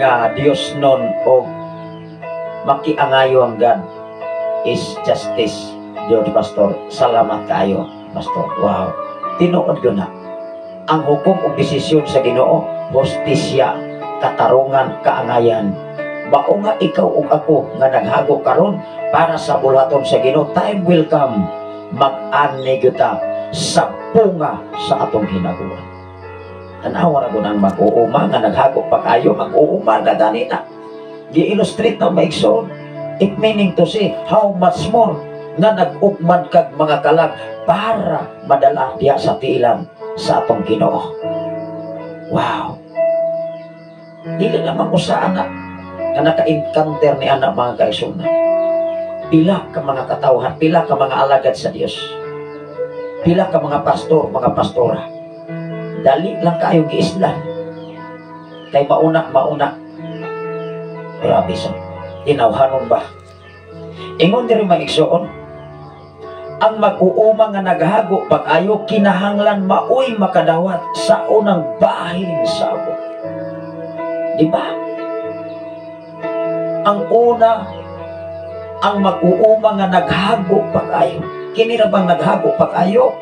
nga Dios nun o makiangayon God is justice. Dios Pastor, salamat kayo Pastor. Wow, tinuod ko na ang hukom o desisyon sa Ginoo, hostisya, katarungan, kaangayan. Bao nga ikaw ug ako nga naghago karon para sa bulaton sa Ginoo, time will come mag-ani kita sa bunga sa atong hinaguan. Tanawa ra gud ang mag-uuma nga naghago pa kayo, mag-uuma na ganina. Gi-illustrate na maigsoon. It meaning to say how much more nga nag-ugman kag mga kalag para madala diha sa tiilan sa atong Ginoo. Wow. Dili naman ko sa anak na naka-encounter ni anak mga kaisuna. Pila ka mga katawhan, pila ka mga alagad sa Dios, pila ka mga pastor, mga pastora. Dali lang kayo giislan. Kay mauna. Grabe sa tinawhanon ba? Ingon diri maigsoon, ang mag-uuma nga naghago pag-ayo kinahanglan maoy makadawat sa unang bahin sabot. Diba? Ang una, ang mag-uuma nga naghago pag-ayo. Kini ra bang naghago pag-ayo?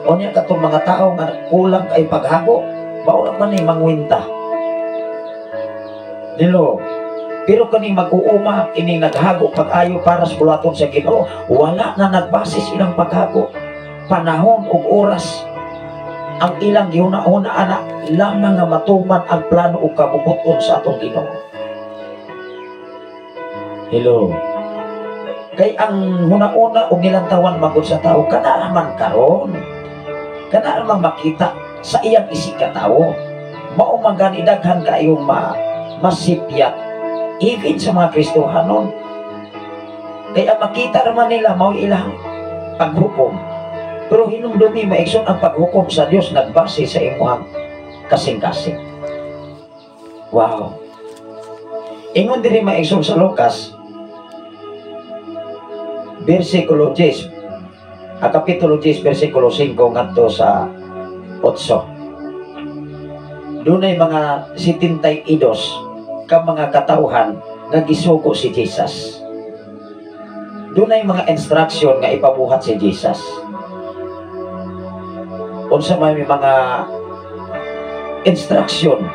O niya katong mga tao nga kulang kay paghago, baura man ay mangwinta. Nilo, pero kani mag-uuma, kini naghago pag-ayo para sa bulaton sa Ginoo, wala na nagbasis ilang paghago. Panahon ug oras ang ilang giuna-una anak lamang nga matuman ang plano o kabubuton sa atong Ginoo. Hello. Kay ang huna-una o nilantawan magod sa tao, kana naman karon. Kana naman makita sa iyang isika tao. Mao man gani daghan kayong masipyat even sa mga Kristohanon. Kaya makita naman nila mao ilang paghukom. Pero hinumdumi maigsoon ang paghukom sa Dios nagbase sa imong kasing-kasing. Wow. Ingon diri maigsoon sa Lucas versikulo 10, kapitulo 10 versikulo 5 ngadto sa 8. Dunay mga 72 ka mga katawhan nga gisugo si Jesus. Dunay mga instruction nga ipabuhat si Jesus. Unsa may mga instruction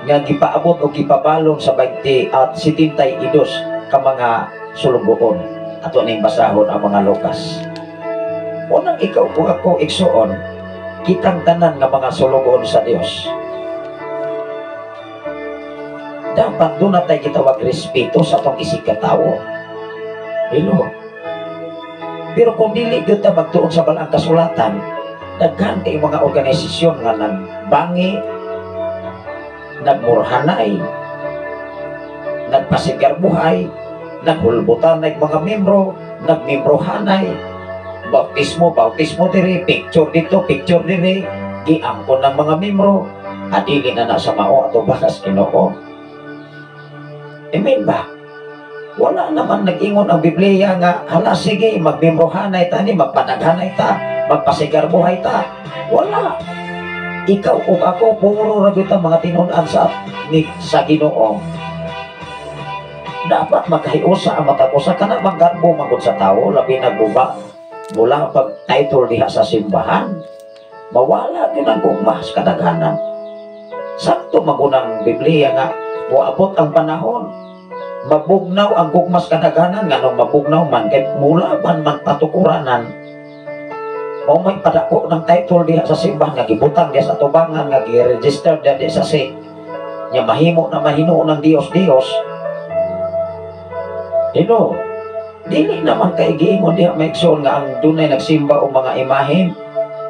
nga gipaabot o gipabalon sa 20 at 72 ka mga sulugoon. Ato ning basahon ang mga Lukas. Unang ikaw kung ako igsuon, kitang tanan nga mga sulugoon sa Dios. Dapat doon na tayo gitawag respeto sa atong isig katawo. Hello. Pero kung dili gyud ta magtuon sa balang kasulatan, daghan kay mga organisasyon nga nagbangi, nagmurhanay, nagpasigar buhay, naghulbutan ng mga membro, nagmembrohanay, bautismo diri, picture dito, picture diri, giangkon ng mga membro, adili na nasa mao ato bakas Ginoo. Amen ba? Wala naman nag-ingon ang Biblia nga, hala sige, magmembrohanay ta ni, magpanaghanay ta, magpasigar buhay ta. Wala. Ikaw kung ako, puro ra gyud mga tinunan sa Ginoo. Dapat makahiusa ang matakusa ka na maggarbo magod sa tao, labi nagbuba. Mula pag title diha sa simbahan, mawala din ang gugmas kadaghanan. Sakto magunang Biblia nga, moabot ang panahon, mabugnaw ang gugmas kadaghanan, nga nung mabugnaw man, kay mula man patukuраnan, o may padako ng title diha sa simbahan, nga gibutang diha sa tubangan, nga gi-register diha sa SIC, nga mahimo na mahinuon ng Dios-Dios. Dili naman kay giingon diha maigsoon nga ang dunay nagsimba o mga imahen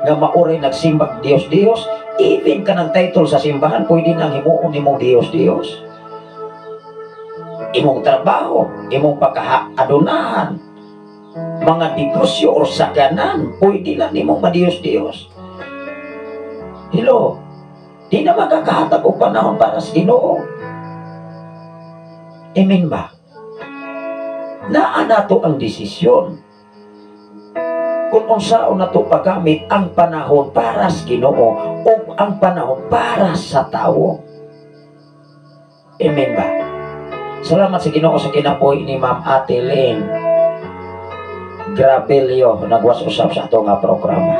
nga mauray nagsimba Dios-Dios, even ka ng title sa simbahan pwede nang himuon imong Dios-Dios. Imong trabaho, imong pagkaadunahan, mga negosyo o saganan, pwede lang imong ma-Dios-Dios. Hello, di na magkakahatag o panahon para sa Ginoo. Amen ba? Naa nato ang desisyon kung unsaon nato paggamit ang panahon para sa Ginoo o ang panahon para sa tao. Amen ba? Salamat sa Ginoo sa kinabuhi ni Ma'am Ate Lynn Grabelio, nagwas usab sa ato nga programa.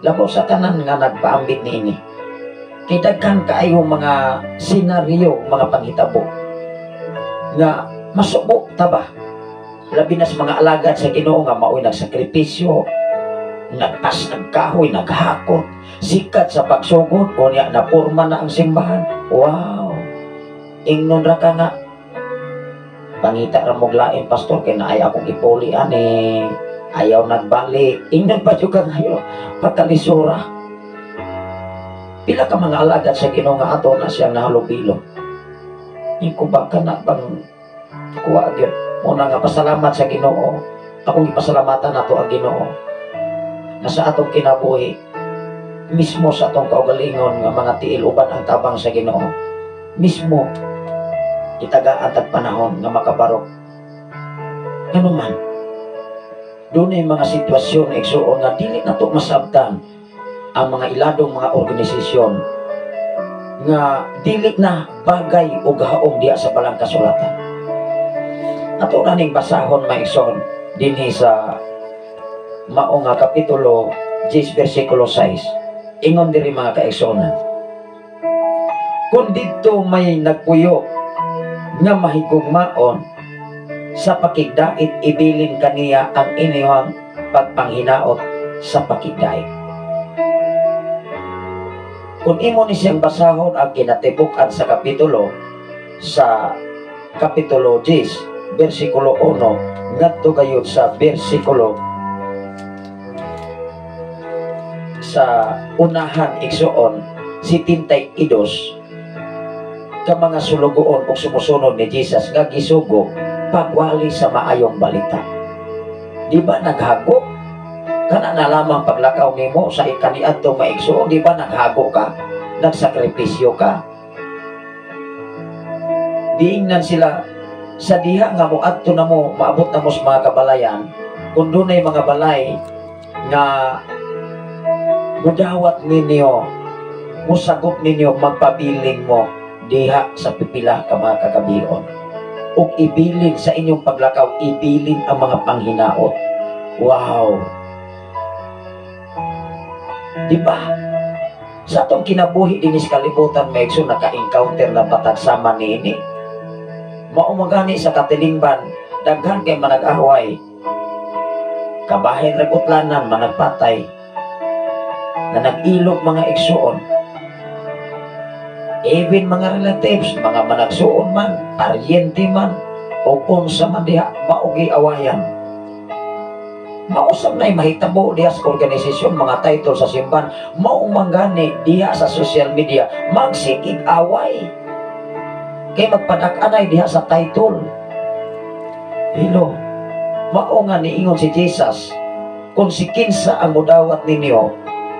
Labaw sa tanan nga nagpaambit niini, kay daghan kaayo mga senaryo, mga panghitabo nga masubo ta ba? Labi na sa mga alagad sa Ginoo nga mao'y nagsakripisyo, nagkahoy, naghakot, sikat sa pagsugod, o niya napurma na ang simbahan. Wow! Ingnon ra ka nga, pangita ra mong lain, pastor, kaya na ay akong ipuli, ayaw nagbalik. Ingnon pa yung ka ngayon, pagkalisura. Pila ka mga alagad sa Ginoo nga ato na siyang nahalubilo. Ikuba ka na bang kuha yun. Muna nga pasalamat sa Ginoo. Akong ipasalamatan nato ang Ginoo na sa atong kinabuhi mismo sa atong kaugalingon nga mga tiil uban ang tabang sa Ginoo, mismo itagaan tag panahon nga makabarok. Ano man, doon ay mga sitwasyon na igsuon nga dili nato masabtan ang mga iladong mga organisasyon nga dili na bagay o gahaong diya sa balang kasulatan. Ato na ning basahon maigsoon dinhi sa mao nga kapitulo 10 versikulo 6. Ingon diri mga kaigsoonan, kung dito may nagpuyo nga mahigugmaon sa pakigdait, ibilin kaniya ang inyong pagpanghinaot sa pakigdait. Kung imo ni siyang basahon ang kinatibukan sa kapitulo 10 versikulo 1 ngadto gayud sa versikulo sa unahan igsuon 72 ka mga sulugoon o sumusunod ni Jesus nga gisugo pagwali sa maayong balita. Di ba naghago? Kana na lamang paglakaw nimo sa ikaniadtong maigsuon, di ba naghago ka? Nagsakripisyo ka? Diingnan sila sa diha nga mo adto na mo maabot na mo sa mga kabalayan, kung dunay mga balay nga mudawat ninyo, musagot ninyo, magpabiling mo diha sa pipila ka mga kagabion, ug ibilin sa inyong paglakaw, ibilin ang mga panghinaot. Wow! Di ba? Sa atong kinabuhi din sa kalibutan, may igsoon naka-encounter na patagsama ni ini. Maumagani sa katilingban, daghan kay manag-away. Kabahin ragutlanan, managpatay. Na nag-ilog mga igsoon. Even mga relatives, mga managsuon man, paryente man, o kung sa man diha, maugi awayan. Mausap na'y mahitabo diha sa organisasyon, mga title sa simbahan, maumanggani diha sa social media, magsikig away. Kay magpadak-anay diha sa title. Hilo, maunga ni ingon si Jesus, kung si kinsa ang mudawat ninyo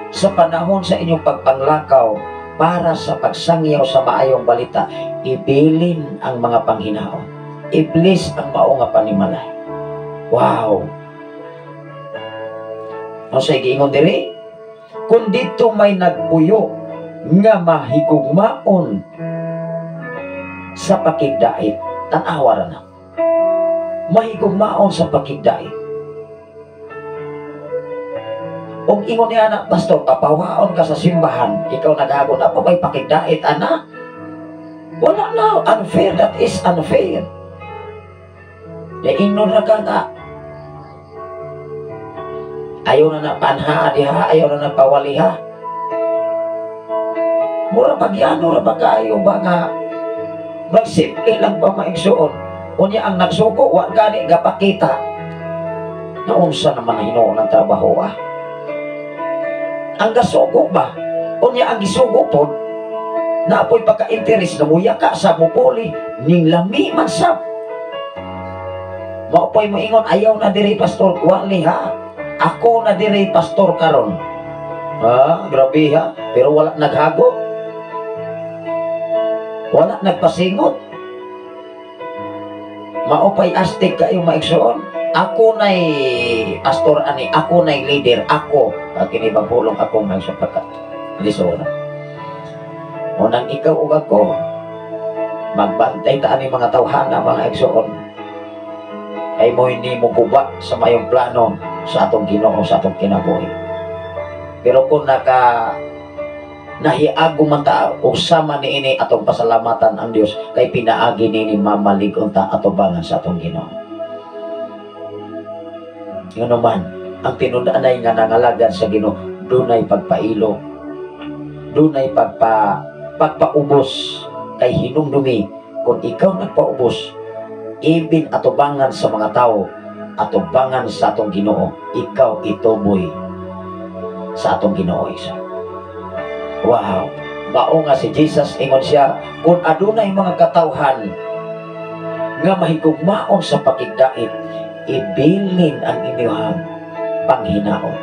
sa panahon sa inyong pagpanglakaw para sa pagsangyaw sa maayong balita, ibilin ang mga panghinaon. Iblis ang maunga panimalay. Wow! O sa giingon diri, kung dito may nagpuyo nga mahigugmaon sa pakigdait, tanawa ra na. Mahigugmaon sa pakigdait. Og ingon niya na, pastor, papawaon ka sa simbahan, ikaw nagago na pa may pakigdait, ana? Wala na, unfair, that is unfair. Ingnon na ka nga. Ayaw na panha diha, ayaw na pawaliha. Mura pagyano ra ba kayo ba nga magsimple lang ba maigsuon? Unya ang nagsuko, wa gani gapakita. Naunsa naman na hinuon ang trabaho Ang gasuko ba? Unya ang gisuko po, naapoy pagka-interes na muya ka sa mupuli, ning lami man sab. Maupoy mo ingon, ayaw na diri pastor, wali ha. Ako na diri pastor karon. Grabe ha. Pero wala naghago. Wala nagpasingot. Maupay astig kayo maigsoon. Ako na'y pastor ani, ako na'y leader, ako. Kinibang pulong ako maigsoon pagkat. Liso na. Unang ikaw ug ako, magbantay ta ani mga tawhana, mga igsoon. Ay mo hindi mo kuba sa mayong plano sa atong Ginoo, sa atong kinabuhi. Pero kung nahiago man ta usama ni ini atong pasalamatan ang Dios kay pinaagi ni mamalig-on ta atubangan sa atong Ginoo. Ngano man ang tinud-anay nga nangalagad sa Ginoo, dunay pagpailo, dunay pagpaubos kay hinumdumi. Kung ikaw nagpaubos, ibin atubangan sa mga tao, atubangan sa atong Ginoo, ikaw ituboy sa atong Ginoo isa. Wow! Mao nga si Jesus, ingon siya, kung adunay mga katawhan nga mahigugmaon sa pakigdait, ibilin ang inyong panghinaon.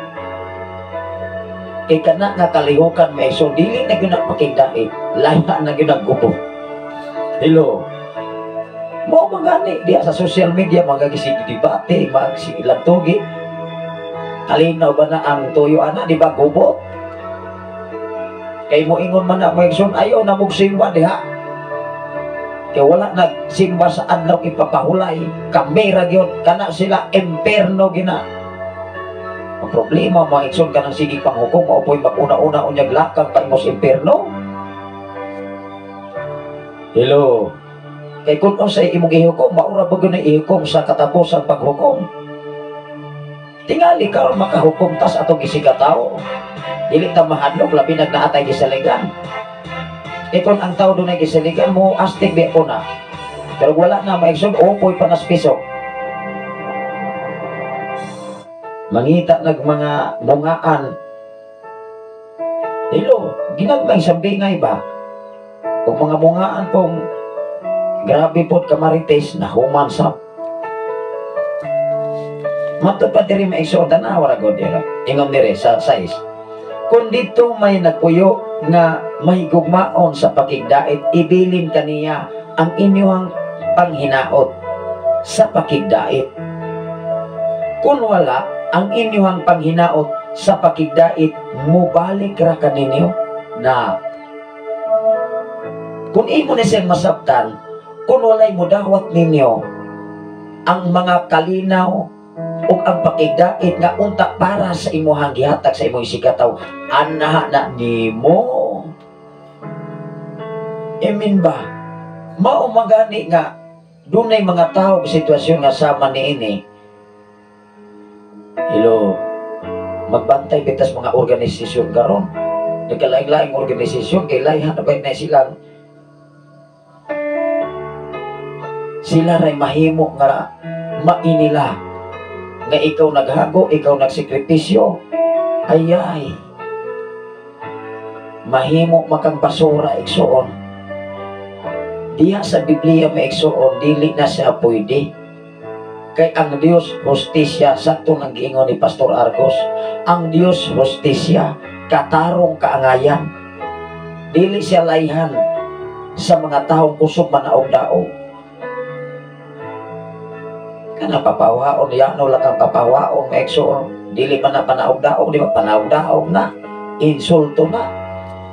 Kay kana nga kalihukan may so dili na gyud pakigdait, laha na gyud gubo. Hello. Mo magani diya sa social media magagisig debate, magsilantugi. Alinaw ba na ang tuyo ana, di ba gubot? Kay mo ingon man na maigsoon, ayaw na magsimba diha. Kay wala nagsimba sa adlaw ipapahulay, kamera gyud kana sila imperno gina. Ang problema maigsoon ka ng sige panghukom, maupoy maguna-una unyag lakang pa imos imperno. Hello. Kay kung unsay imong ihukom, maura ba gyud ihukom sa katapusan paghukom? Tingali karon makahukom tas atong gisiga tao. Dili ta mahadlok labi nagnaatay gisaligan. Kung ang tao dunay gisaligan mo astig di ko na. Pero wala na maigsoon, upoy pa nas piso. Mangita nag mga bungaan. Hello, ginagmay sambingay ba? Kung mga bungaan pong grabe po kamarites na humansap. Matupad diri maigsoon tanawa ra gud dira. Ingon diri sa 6. Kung dito may nagpuyo nga mahigugmaon sa pakigdait, ibilin kaniya ang inyong panghinaot sa pakigdait. Kung wala ang inyong panghinaot sa pakigdait, mubalik ra kaninyo na. Kung imo ni siyang masabtan, kung walay mudawat ninyo ang mga kalinaw ug ang pakigdait nga unta para sa imuhang gihatag sa imong sikataw ana na nimo. Amen ba? Mao magani nga dunay mga tao sitwasyon nga sama niini. Hello, magbantay bitas mga organisasyon karon. Nagkalaing-laing organisasyon kay layhan na ba na sila ray mahimo nga mainila nga ikaw naghago, ikaw nagsekripisyo. Ayay, mahimo makang basura igsoon. Diha sa Biblia maigsoon dili na siya pwede. Kay ang Dios hustisya, sakto nang giingon ni Pastor Argos, ang Dios hustisya, katarong kaangayan. Dili siya layhan sa mga taong kusog manaog-daog. Kana papawaon niya, no lang ang papawaon, maigsoon, dili man na panaog-daog, di ba panaog-daog na, insulto na.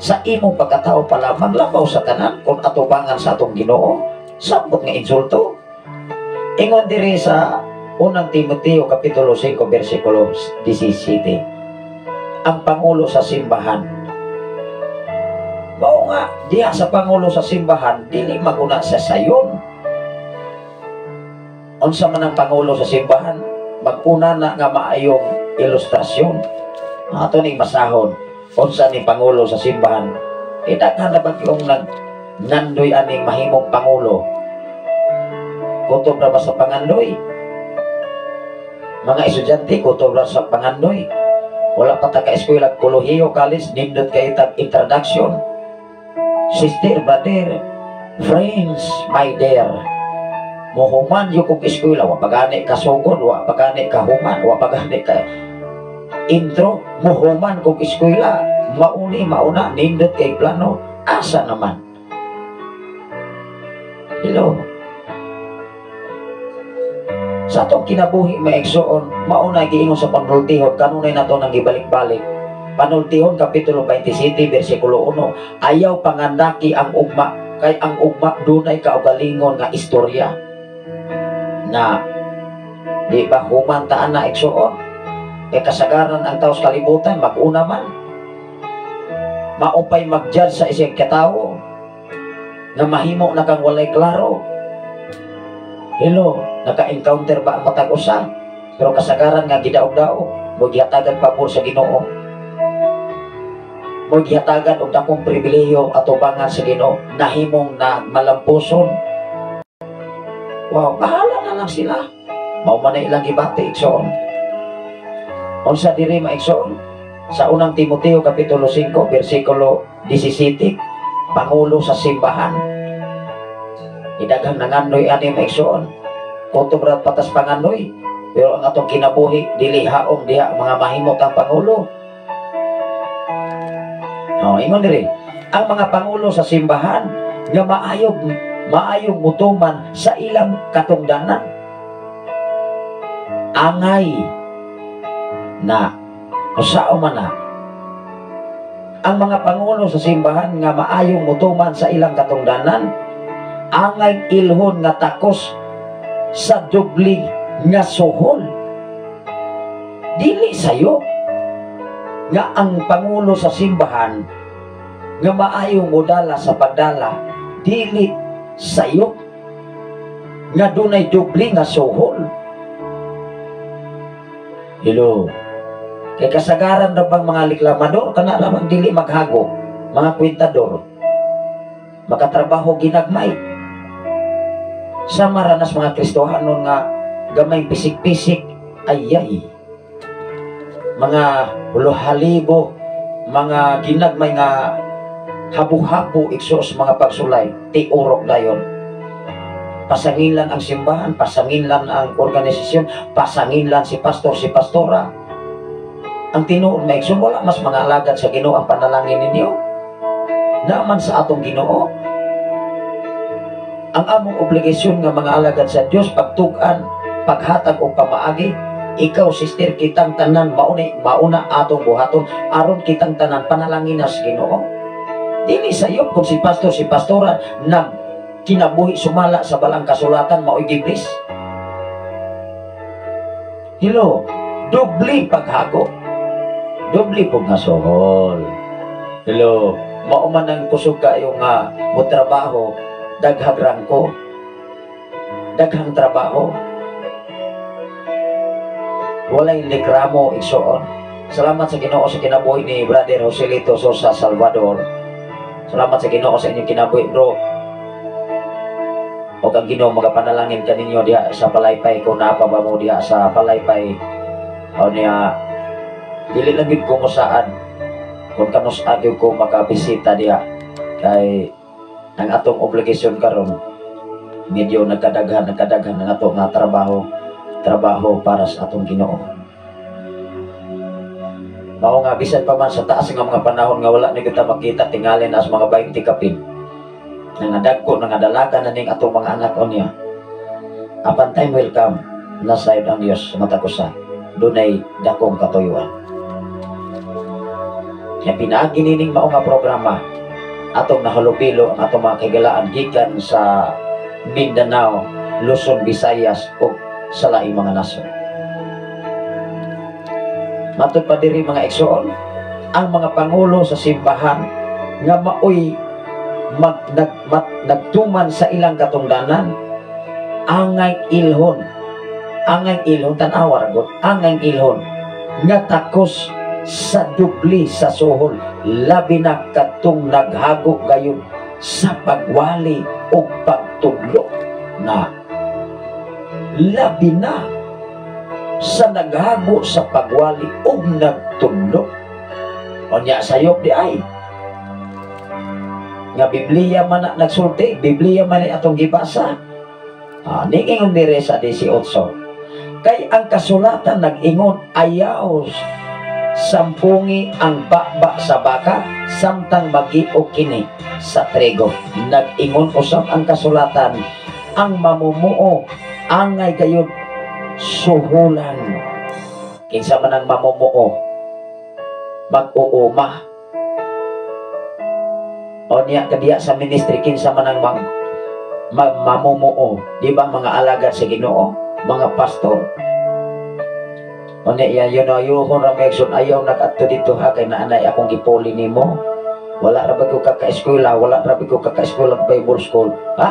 Sa imong pagkatao pala, maglabaw sa tanan, kung atubangan sa atong Ginoo, sabot nga insulto. Ingon diri sa unang Timoteo kapitulo 5 versikulo 17. Ang pangulo sa simbahan. Mao nga diha sa pangulo sa simbahan dili maguna sa sayon. Unsa man ang pangulo sa simbahan, maguna na nga maayong ilustrasyon. Ato ning masahon unsa ni pangulo sa simbahan. Daghan na ba yung nandoy aning mahimong pangulo? Kutob na ba sa pangandoy? Mga estudyante, kutob na sa pangandoy. Wala pa ta ka-eskwela, kolehiyo, college, nindot kayo tag introduction. Sister, brother, friends, my dear. Muhuman yung kong eskwela, wa pagani ka sugod, wa pagani ka human, wa pagani ka intro, muhuman kong eskwela, mauna, nindot kay plano, asa naman. Hello. Sa atong kinabuhi maigsoon, mauna giingon sa panultihon, kanunay na ito nang ibalik-balik. Panultihon, kapitulo 27, versikulo 1, ayaw pangandaki ang ugma, kay ang ugma dunay kaugalingon nga istorya. Na, di ba humantaan na igsoon? Kay kasagaran ang taos kalibutan, mag-una man. Maupay mag-judge sa isang katao, na mahimo na kang walay klaro. Hello, naka-encounter ba ang matag usa? Pero kasagaran nga gidaog-daog, mo gihatagan pabor sa Ginoo. Mo gihatagan og dakong pribilehiyo at ubangan sa Ginoo, nahimong na malampuson. Wow, bahala na lang sila. Mao man na ilang gibati igsoon. Unsa diri maigsoon? Sa unang Timoteo kapitulo 5 versikulo 17, pangulo sa simbahan. Idaghang nangandoy ani maigsoon. Kutob ra patas pangandoy. Pero ang atong kinabuhi dili haom diha mga mahimot ang pangulo. Ingon diri, ang mga pangulo sa simbahan nga maayong mutuman sa ilang katungdanan. Angay na usao man na. Ang mga pangulo sa simbahan nga maayong mutuman sa ilang katungdanan, angay ilhon nga takos sa dubli nga suhol. Dili sayo nga ang pangulo sa simbahan nga maayong modala sa pagdala, dili sayo nga dunay dubli nga suhol. Hello, kay kasagaran na bang mga liklamador, kana namang dili maghago, mga kwentador, makatrabaho ginagmay. Sa maranas mga Kristohanon nga gamay pisik-pisik, ayay. Mga halibo, mga ginagmay nga habu-habu iksos mga pagsulay, tiurok dayon. Pasanginlan ang simbahan, pasanginlan ang organisasyon, pasanginlan si pastor, si pastora. Ang tinuod na ikso, wala mas mga alagad sa Ginoo ang panalangin ninyo. Naman sa atong Ginoo, ang among obligasyon nga mga alagad sa Dios, pagtugan, paghatag o pamaagi, ikaw sister kitang tanan mauna atong buhaton, aron kitang tanan panalangin na sa Ginoo. Dili sayo kung si pastor, si pastora nag kinabuhi sumala sa balang kasulatan mao'y giblis. Hello, dubli paghago. Dubli po nga sohol. Hello, mauman ang kusog kayo nga mo trabaho, daghagrang ko. Daghang trabaho. Walay likramo igsoon. Salamat sa Ginoo sa kinabuhi ni Brother Joselito Sosa Salvador. Salamat sa Ginoo sa inyong kinabuhi, bro. O kang Ginoo magapanalangin kaninyo diha sa palaypay kung napa ba mo diha sa palaypay. O niya dili lang gid ko mo saan kung kanus agyo ko makabisita diha kay ang atong obligasyon karon medyo nagkadaghan ang atong nga trabaho para sa atong Ginoo. Mao nga bisan pa man sa taas nga mga panahon nga wala ni kita makita tingali na sa mga 20 kapin. Nangadagko nangadalaga na ning atong mga anak niya. Apan time will come na side ang Dios mata ko sa dunay dakong katuyuan. Kaya pinaagi nining mao nga programa atong nahalupilo ang atong mga kagalaan gikan sa Mindanao, Luzon, Visayas ug sa laing mga nasod. Matod pa diri mga igsoon, ang mga pangulo sa simbahan nga maoy nagtuman sa ilang katungdanan, angay ilhon tanawa ragot, angay ilhon nga takos sa dubli sa sohol, labi na katong naghago gayon sa pagwali o pagtudlo na labi na sa naghago sa pagwali o nagtudlo. O niya sayop di ay nga Biblia man na nagsulti, Biblia man ay atong gibasa. Ning-ingon dire sa 18. Kay ang kasulatan nag-ingon ayaw sampungi ang bakba sa baka samtang magi-o kini sa trigo. Nag-ingon usab ang kasulatan ang mamumuo angay gayud suhulan. Kinsa man ang mamumuo mag-uuma. O niya kadiya sa ministry kinsa man ang mamumuo, di ba mga alagad sa Ginoo, mga pastor. O niya yun ayuhon ra megson ayaw nag-adto dito ha kay naanay akong gipuli nimo. Wala ra ba ko kaka-eskwela, wala ra ba ko kaka-eskwela Bible school. Ha?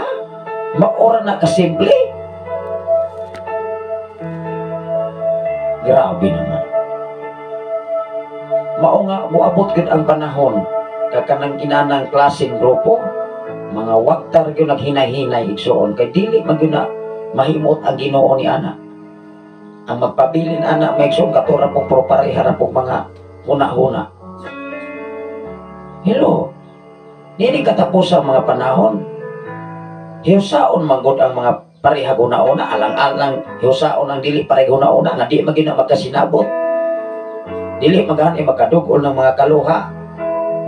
Maora na kasimple. Grabe naman. Mao nga moabot gid ang panahon kakanang kinanang klaseng grupo mga waktar gyud naghinay-hinay igsoon kay dili man gyud na mahimot ang Ginoo ni ana. Ang magpabilin ana maigsoon katura pong propareha ra pong mga huna-huna. Hello. Nini katapos ang mga panahon. Hiusaon manggod ang mga pareha una-una, alang-alang hiusaon ang dili pareha una-una nga di magina magkasinabot. Dili magani makadugol ng mga kaluha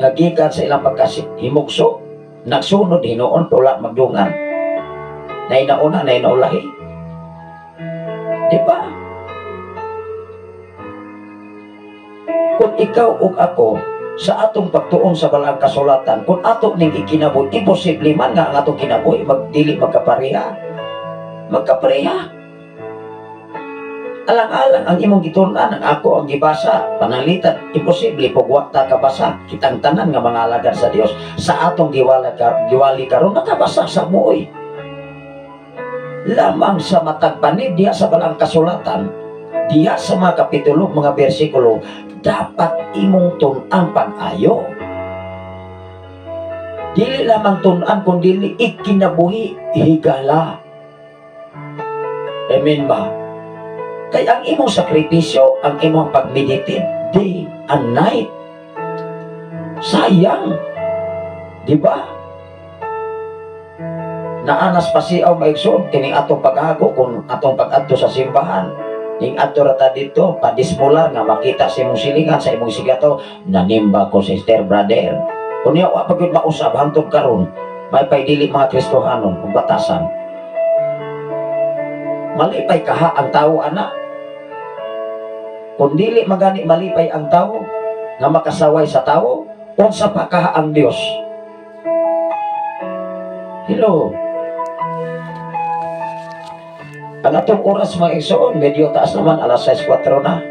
nga gikan sa ilang pagkahimugso, nagsunod hinuon pula magdungan. Nay nauna, nay naulahi. Di ba? Kung ikaw ug ako sa atong pagtuon sa balang kasulatan, kung ato ning ikinabuhi, imposible man nga ang atong kinabuhi magdili magkapareha. Alang-alang ang imong gitunan, ang ako ang gibasa, panalitan, imposible pugwa ta kabasa, kitang tanan nga mga alagad sa Dios sa atong giwali karon nakabasa sa muoy. Lamang sa matag panid diya sa balang kasulatan, diya sa mga kapitulo, mga bersikulo, dapat imong tun-an pag-ayo. Dili lamang tun-an kundi ikinabuhi higala. Amen ba? Kaya ang imong sakripisyo, ang imong pag-meditate day and night. Sayang. Di ba? Naanas pa siyaw maigsoon kining atong pag-ago kung atong pag-adto sa simbahan. Ning adto rata dito padismular nga makita sa imong silingan sa imong sigato, nanimba ko sister brother. Kung niya wa pagud mausab hangtod karon, may paidili mga Kristohanon ug batasan. Malipay kaha ang tao ana. Kung dili magani malipay ang tao nga makasaway sa tao, unsa pa kaha ang Dios? Hello. Ang atong oras mga igsoon, medyo taas naman, alas 6:04 na.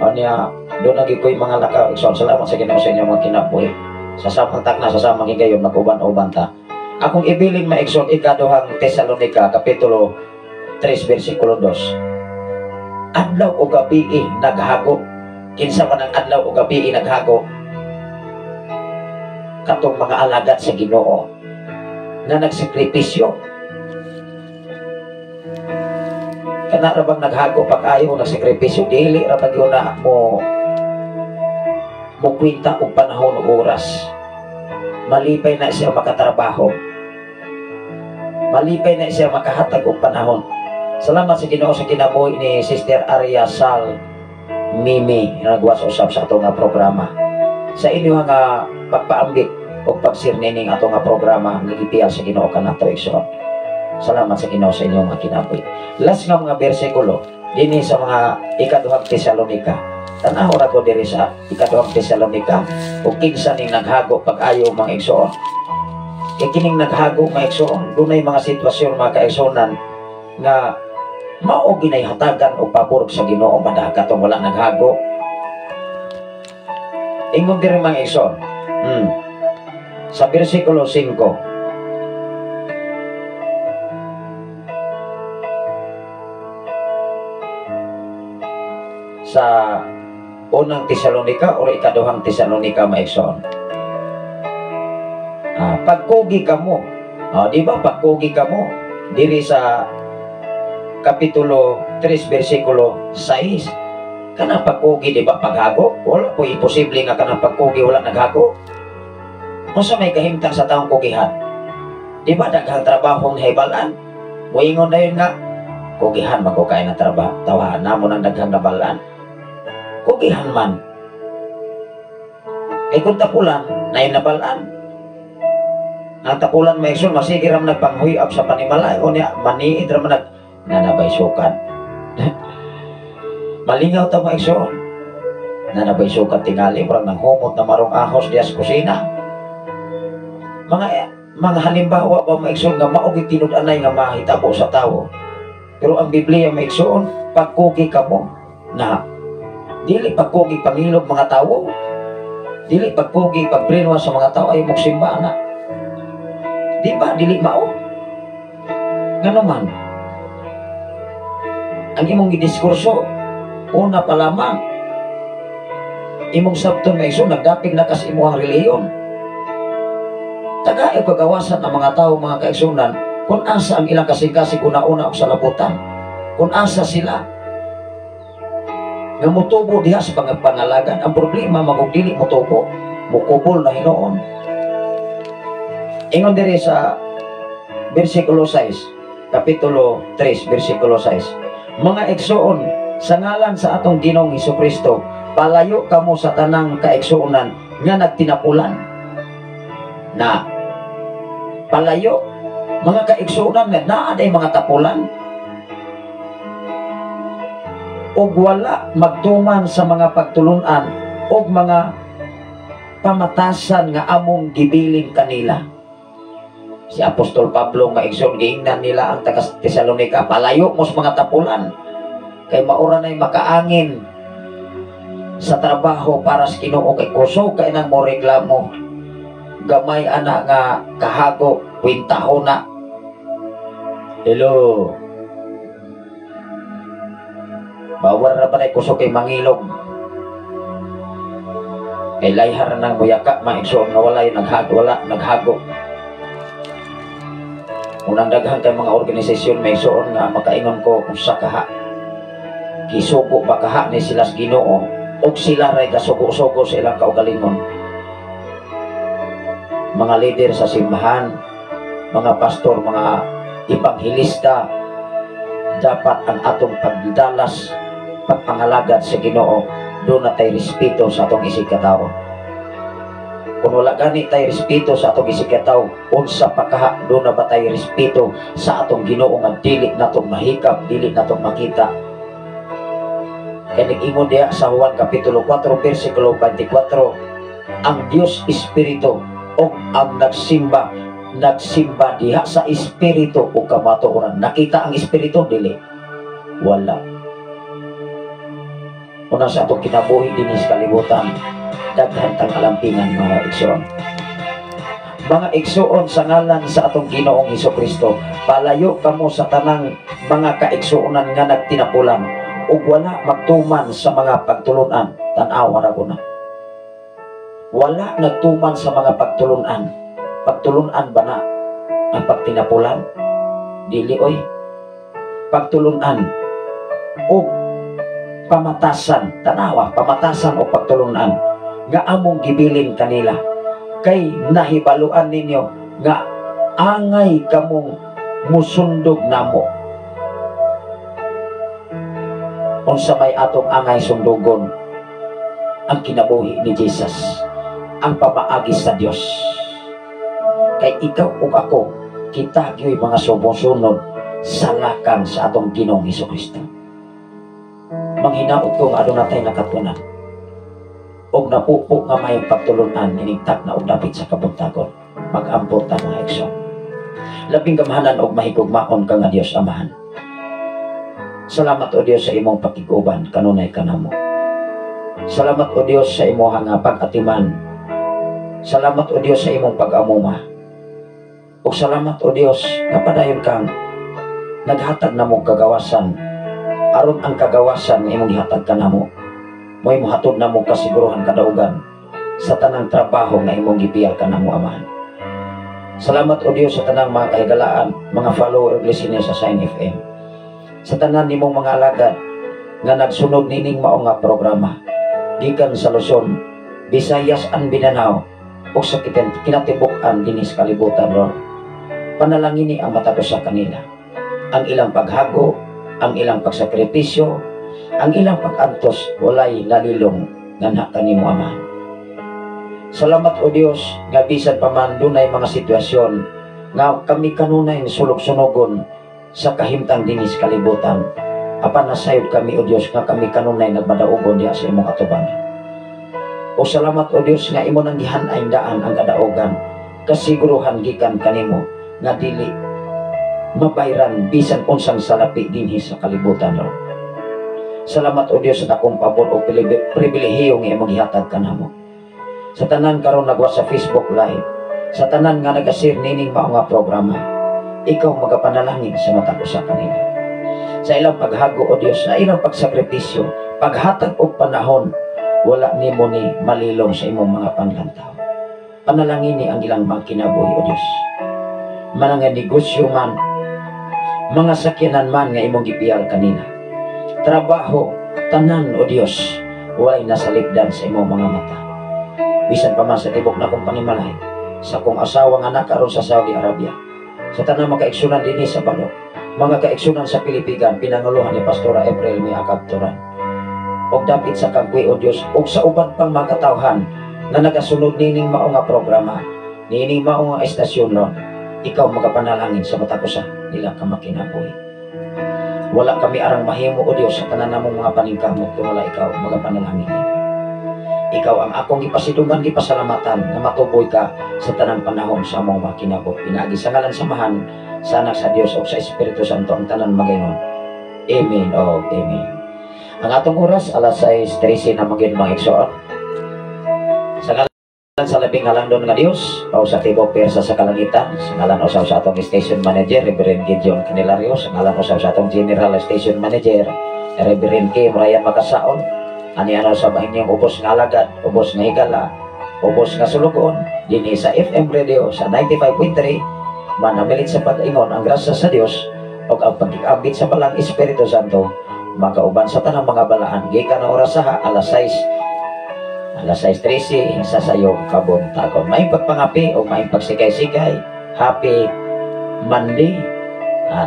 Anya, doon lagi ko'y mga lakaw. Igsoon, salamat sa Ginoo sa inyong mga kinabuhi. Sa samang takna, sa samang higayon, mag-uban-uban ta. Akong ibilin mga igsoon, ikaduhang Tesalonica, Kapitulo 3, versikulo 2. Adlaw o gabi naghago. Kinsa man ang adlaw o gabi naghago. Katong mga alagad sa Ginoo na nagsakripisyo. Kana ra bang naghago pag-ayo nagsakripisyo, dili ra pag yun na mo kwinta og panahon o oras. Malipay na siya makatrabaho. Malipay na siya makahatag og panahon. Salamat sa Ginoo sa kinabuhi ni Sister Arya Sal Mimi nagwas usab sa ato nga programa. Sa inyo nga pagpaambit o pagsirnining ato nga programa nga gipiyal sa Ginoo kanato igsoon. Salamat sa Ginoo sa inyong mga kinabuhi. Last nga mga bersikulo dinhi sa mga ikaduhang Tesalonica. Tanaw ra ko diri sa ikaduhang Tesalonica ug kinsa ning naghago pag-ayo mga igsoon. Kay kining naghago mga igsoon, dunay mga sitwasyon mga kaigsoonan nga mao ginayhatagan og pabor sa Ginoo madah katong wala naghago. Ingon diri mga igsoon. Sa bersikulo 5. Sa unang Tesalonica o ikaduhang Tesalonica maigsoon. Pagkugi kamo. Di ba pagkugi kamo diri sa Kapitulo 3 versikulo 6. Kanang pagkugi di ba paghago? Wala po imposible nga kanang pagkugi wala naghago. Unsa may kahimtang sa taong kugihan? Di ba daghang trabaho ng hibalan? Moingon na yun nga, kugihan magkukay na trabaho. Tawahan na mo ng daghang nabalaan. Kugihan man. Kay kung tapulan, na yung nabalaan. Ang tapulan may ikson, masigir ang nagpanghuyap sa panimalay. O niya, maniid naman nanabay sukan. Malingaw ta mga ikson. Nanabay sukan tingali, parang nang humot na marong ahos diya sa kusina. Mga halimbawa ba mga ikson nga maugit tinud-anay nga mahitabo sa tao. Pero ang Biblia mga ikson, pagkugi ka mo na dili pagkugi pangilog mga tao, dili pagkugi pagprenwa sa mga tao ay magsimba na. Di ba dili mao? Ngano man ang imong gidiskurso una pa lamang imong sabton nga iso nagdapig na kas imong reliyon. Tagay kagawasan ang mga tao mga kaigsunan kung asa ang ilang kasing-kasing una-una og salabutan, kung asa sila nga mutubo diha sa pangalagan. Ang problema magugdili mutubo, mukubol na hinoon. Ingon diri sa versikulo 6, Kapitulo 3, versikulo 6. Mga igsoon, sa ngalan sa atong Ginoong Hesukristo, palayo kamo sa tanang kaigsuonan nga nagtinapulan. Na palayo, mga kaigsuonan nga naaday mga tapulan. Og wala magtuman sa mga pagtulunan og mga pamatasan nga among gibiling kanila. Si Apostol Pablo nga igsoon giingnan nila ang taga Tesalonica, palayo mo sa mga tapulan kay maura nay makaangin sa trabaho para sa Ginoo kay kusog kay nang mo reklamo. Gamay ana nga kahago kwintaho na. Hello. Bawar na ba na kusok kay mangilog? Kay layhar ng muyaka, maigsoon na wala yung naghago. Unang daghan kay mga organisasyon maigsoon nga makaingon ko kung sa kaha. Kisugo ba kaha ni sila sa Ginoo o sila ray kasugo-sugo sa ilang kaugalingon. Mga leader sa simbahan, mga pastor, mga ibanghilista, dapat ang atong pagdalas pagpangalagad sa Ginoo, doon na tayo respeto sa atong isig katao. Kung wala gani tayo respeto sa atong isig katao, unsa pa kaha, doon na ba tayo respeto sa atong Ginoo nga dili natong mahikap, dili natong makita. Kaya nag-ingon diya sa Juan Kapitulo 4, versikulo 24, ang Diyos Espiritu o ang nagsimba diha sa Espiritu o kamatuoran. Nakita ang Espiritu, dili. Wala. Una sa atong kinabuhi din sa kalibutan, daghan tang kalampingan mga igsoon. Mga igsoon sa ngalan sa atong Ginoong Hesukristo, palayo kamo sa tanang mga kaigsuonan nga nagtinapulan ug wala magtuman sa mga pagtulunan. Tan-aw ra ko na. Wala nagtuman sa mga pagtulunan. Pagtulunan ba na ang pagtinapulan? Dili oy. Pagtulunan o pamatasan, tanawa, pamatasan o pagtulunan nga among gibilin kanila kay nahibaluan ninyo nga angay kamong musundog namo. Unsa may atong angay sundugon? Ang kinabuhi ni Jesus, ang pamaagi sa Dios. Kay ikaw ug ako, kita gyoy mga sumusunod sa lakang sa atong Ginoong Hesukristo. Manghinaot ko nga adto natay nakatunan og napupo nga may pagtulunan inigtak na og dapit sa kabuntagon. Mag-ampot ta mga igsoon. Labing gamahanan og mahigugmaon ka nga Dios Amahan. Salamat o Dios sa imong pakiguban kanunay kanamo. Salamat o Dios sa imong nga pag-atiman. Salamat o Dios sa imong pag-amuma. O salamat o Dios nga padayon kang naghatag namo kagawasan aron ang kagawasan nga imong gihatag kanamo mo'y mohatod namo kasiguruhan kadaugan sa tanang trabaho nga imong gipiyal kanamo Amahan. Salamat o Dios sa tanang mga kahigalaan, mga follower ug listener sa Sign FM. Sa tanan nimong mga alagad nga nagsunod nining mao nga programa gikan sa Luzon, Visayas and Mindanao ug sa kinatibuk-an dinhi sa kalibutan ron. Panalangini ang matapos sa kanila. Ang ilang paghago, ang ilang pagsakripisyo, ang ilang pag-antos, walay nalilong nga kanimo Amahan. Salamat o Dios nga bisan pa man dunay mga sitwasyon nga kami kanunay sulog-sunogon sa kahimtang dinhi sa kalibutan. Apan nasayod kami o Dios nga kami kanunay nagmadaugon diha sa imong atubangan. O salamat o Dios nga imo nang gihan-ay daan ang kadaugan, kasiguruhan gikan kanimo nga dili mabayran bisan unsang salapi dinhi sa kalibutan ron. Salamat o Dios sa akong pabor o pribilehiyo nga imong gihatag kanamo. Sa tanan karon nagwa sa Facebook Live, sa tanan nga nagashare nining mao nga programa, ikaw magapanalangin sa matag usa kanila. Sa ilang paghago o Dios, sa ilang pagsakripisyo, paghatag og panahon, wala nimo ni malilong sa imong mga panglantaw. Panalangini ang ilang mga kinabuhi o Dios. Mga negosyo man, mga sakyanan man nga imong gipiyal kanila. Trabaho, tanan o Dios, walay nasalipdan sa imong mga mata. Bisan pa man sa tibok na kong panimalay, sa kong asawang anak karon sa Saudi Arabia, sa tanang mga kaigsunan dinhi sa Balok, mga kaigsunan sa Pilipigan, pinanguluhan ni Pastora April May Akabturan. Og dapit sa kagwi o Dios, og sa uban pang mga katawhan na nagasunod nining mao nga programa, nining mao nga estasyon ron, ikaw magapanalangin sa matag usa nila ka makinabuhi. Wala kami arang mahimo o Dios sa tanan namong mga paningkamot kung wala ikaw magapanalangin. Ikaw ang akong ipasidugan, ipasalamatan na matuboy ka sa tanang panahon sa among mga kinabot. Pinagi sa ngalan samahan sa anak sa Dios o sa Espiritu Santo ang tanan magaynon. Amen o amen. Ang atong oras alas 6:13 na magin mga igsoon. Sa ngalan sa labing halangdon nga Dios o sa tibok persa sa kalangitan, sa ngalan usaw sa atong station manager Reverend Gideon Candelario, sa ngalan usaw sa atong general station manager Reverend Kim Ryan Makasaon, ani ano sa inyong ubos nga alagad, ubos nga higala, ubos nga sulugon dinhi sa FM radio sa 95.3, manamilit sa pag-ingon ang grasya sa Dios o ang pag-iabit sa balang Espiritu Santo makauban sa tanang mga balaan gikan na oras sa alas 6:13 sa sayong kabuntagon. May pagpangapi o may pagsikay-sikay. Happy Monday.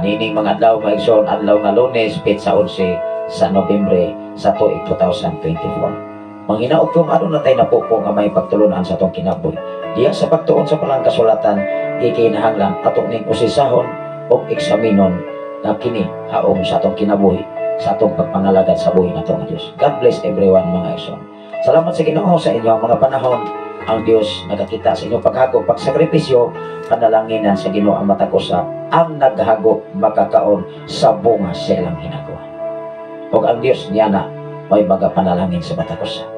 Nining mga adlaw mga igsoon, adlaw nga Lunes, petsa 11 sa Nobyembre sa tuig 2024. Manghinaot kung ano na tayo napupo nga may pagtulunan sa atong kinabuhi. Diya sa pagtuon sa palang kasulatan, ikinahanglan atong ning usisahon o eksaminon na kini haom sa atong kinabuhi, sa atong pagpangalagad sa buhi nato nga Dios. God bless everyone mga igsoon. Salamat sa Ginoo sa inyong mga panahon. Ang Dios nagakita sa inyong paghago, pagsakripisyo, panalanginan sa Ginoo ang matag usa, ang naghago makakaon sa bunga sa ilang hinagawa. O ang Dios niya na may mga panalangin sa batakos.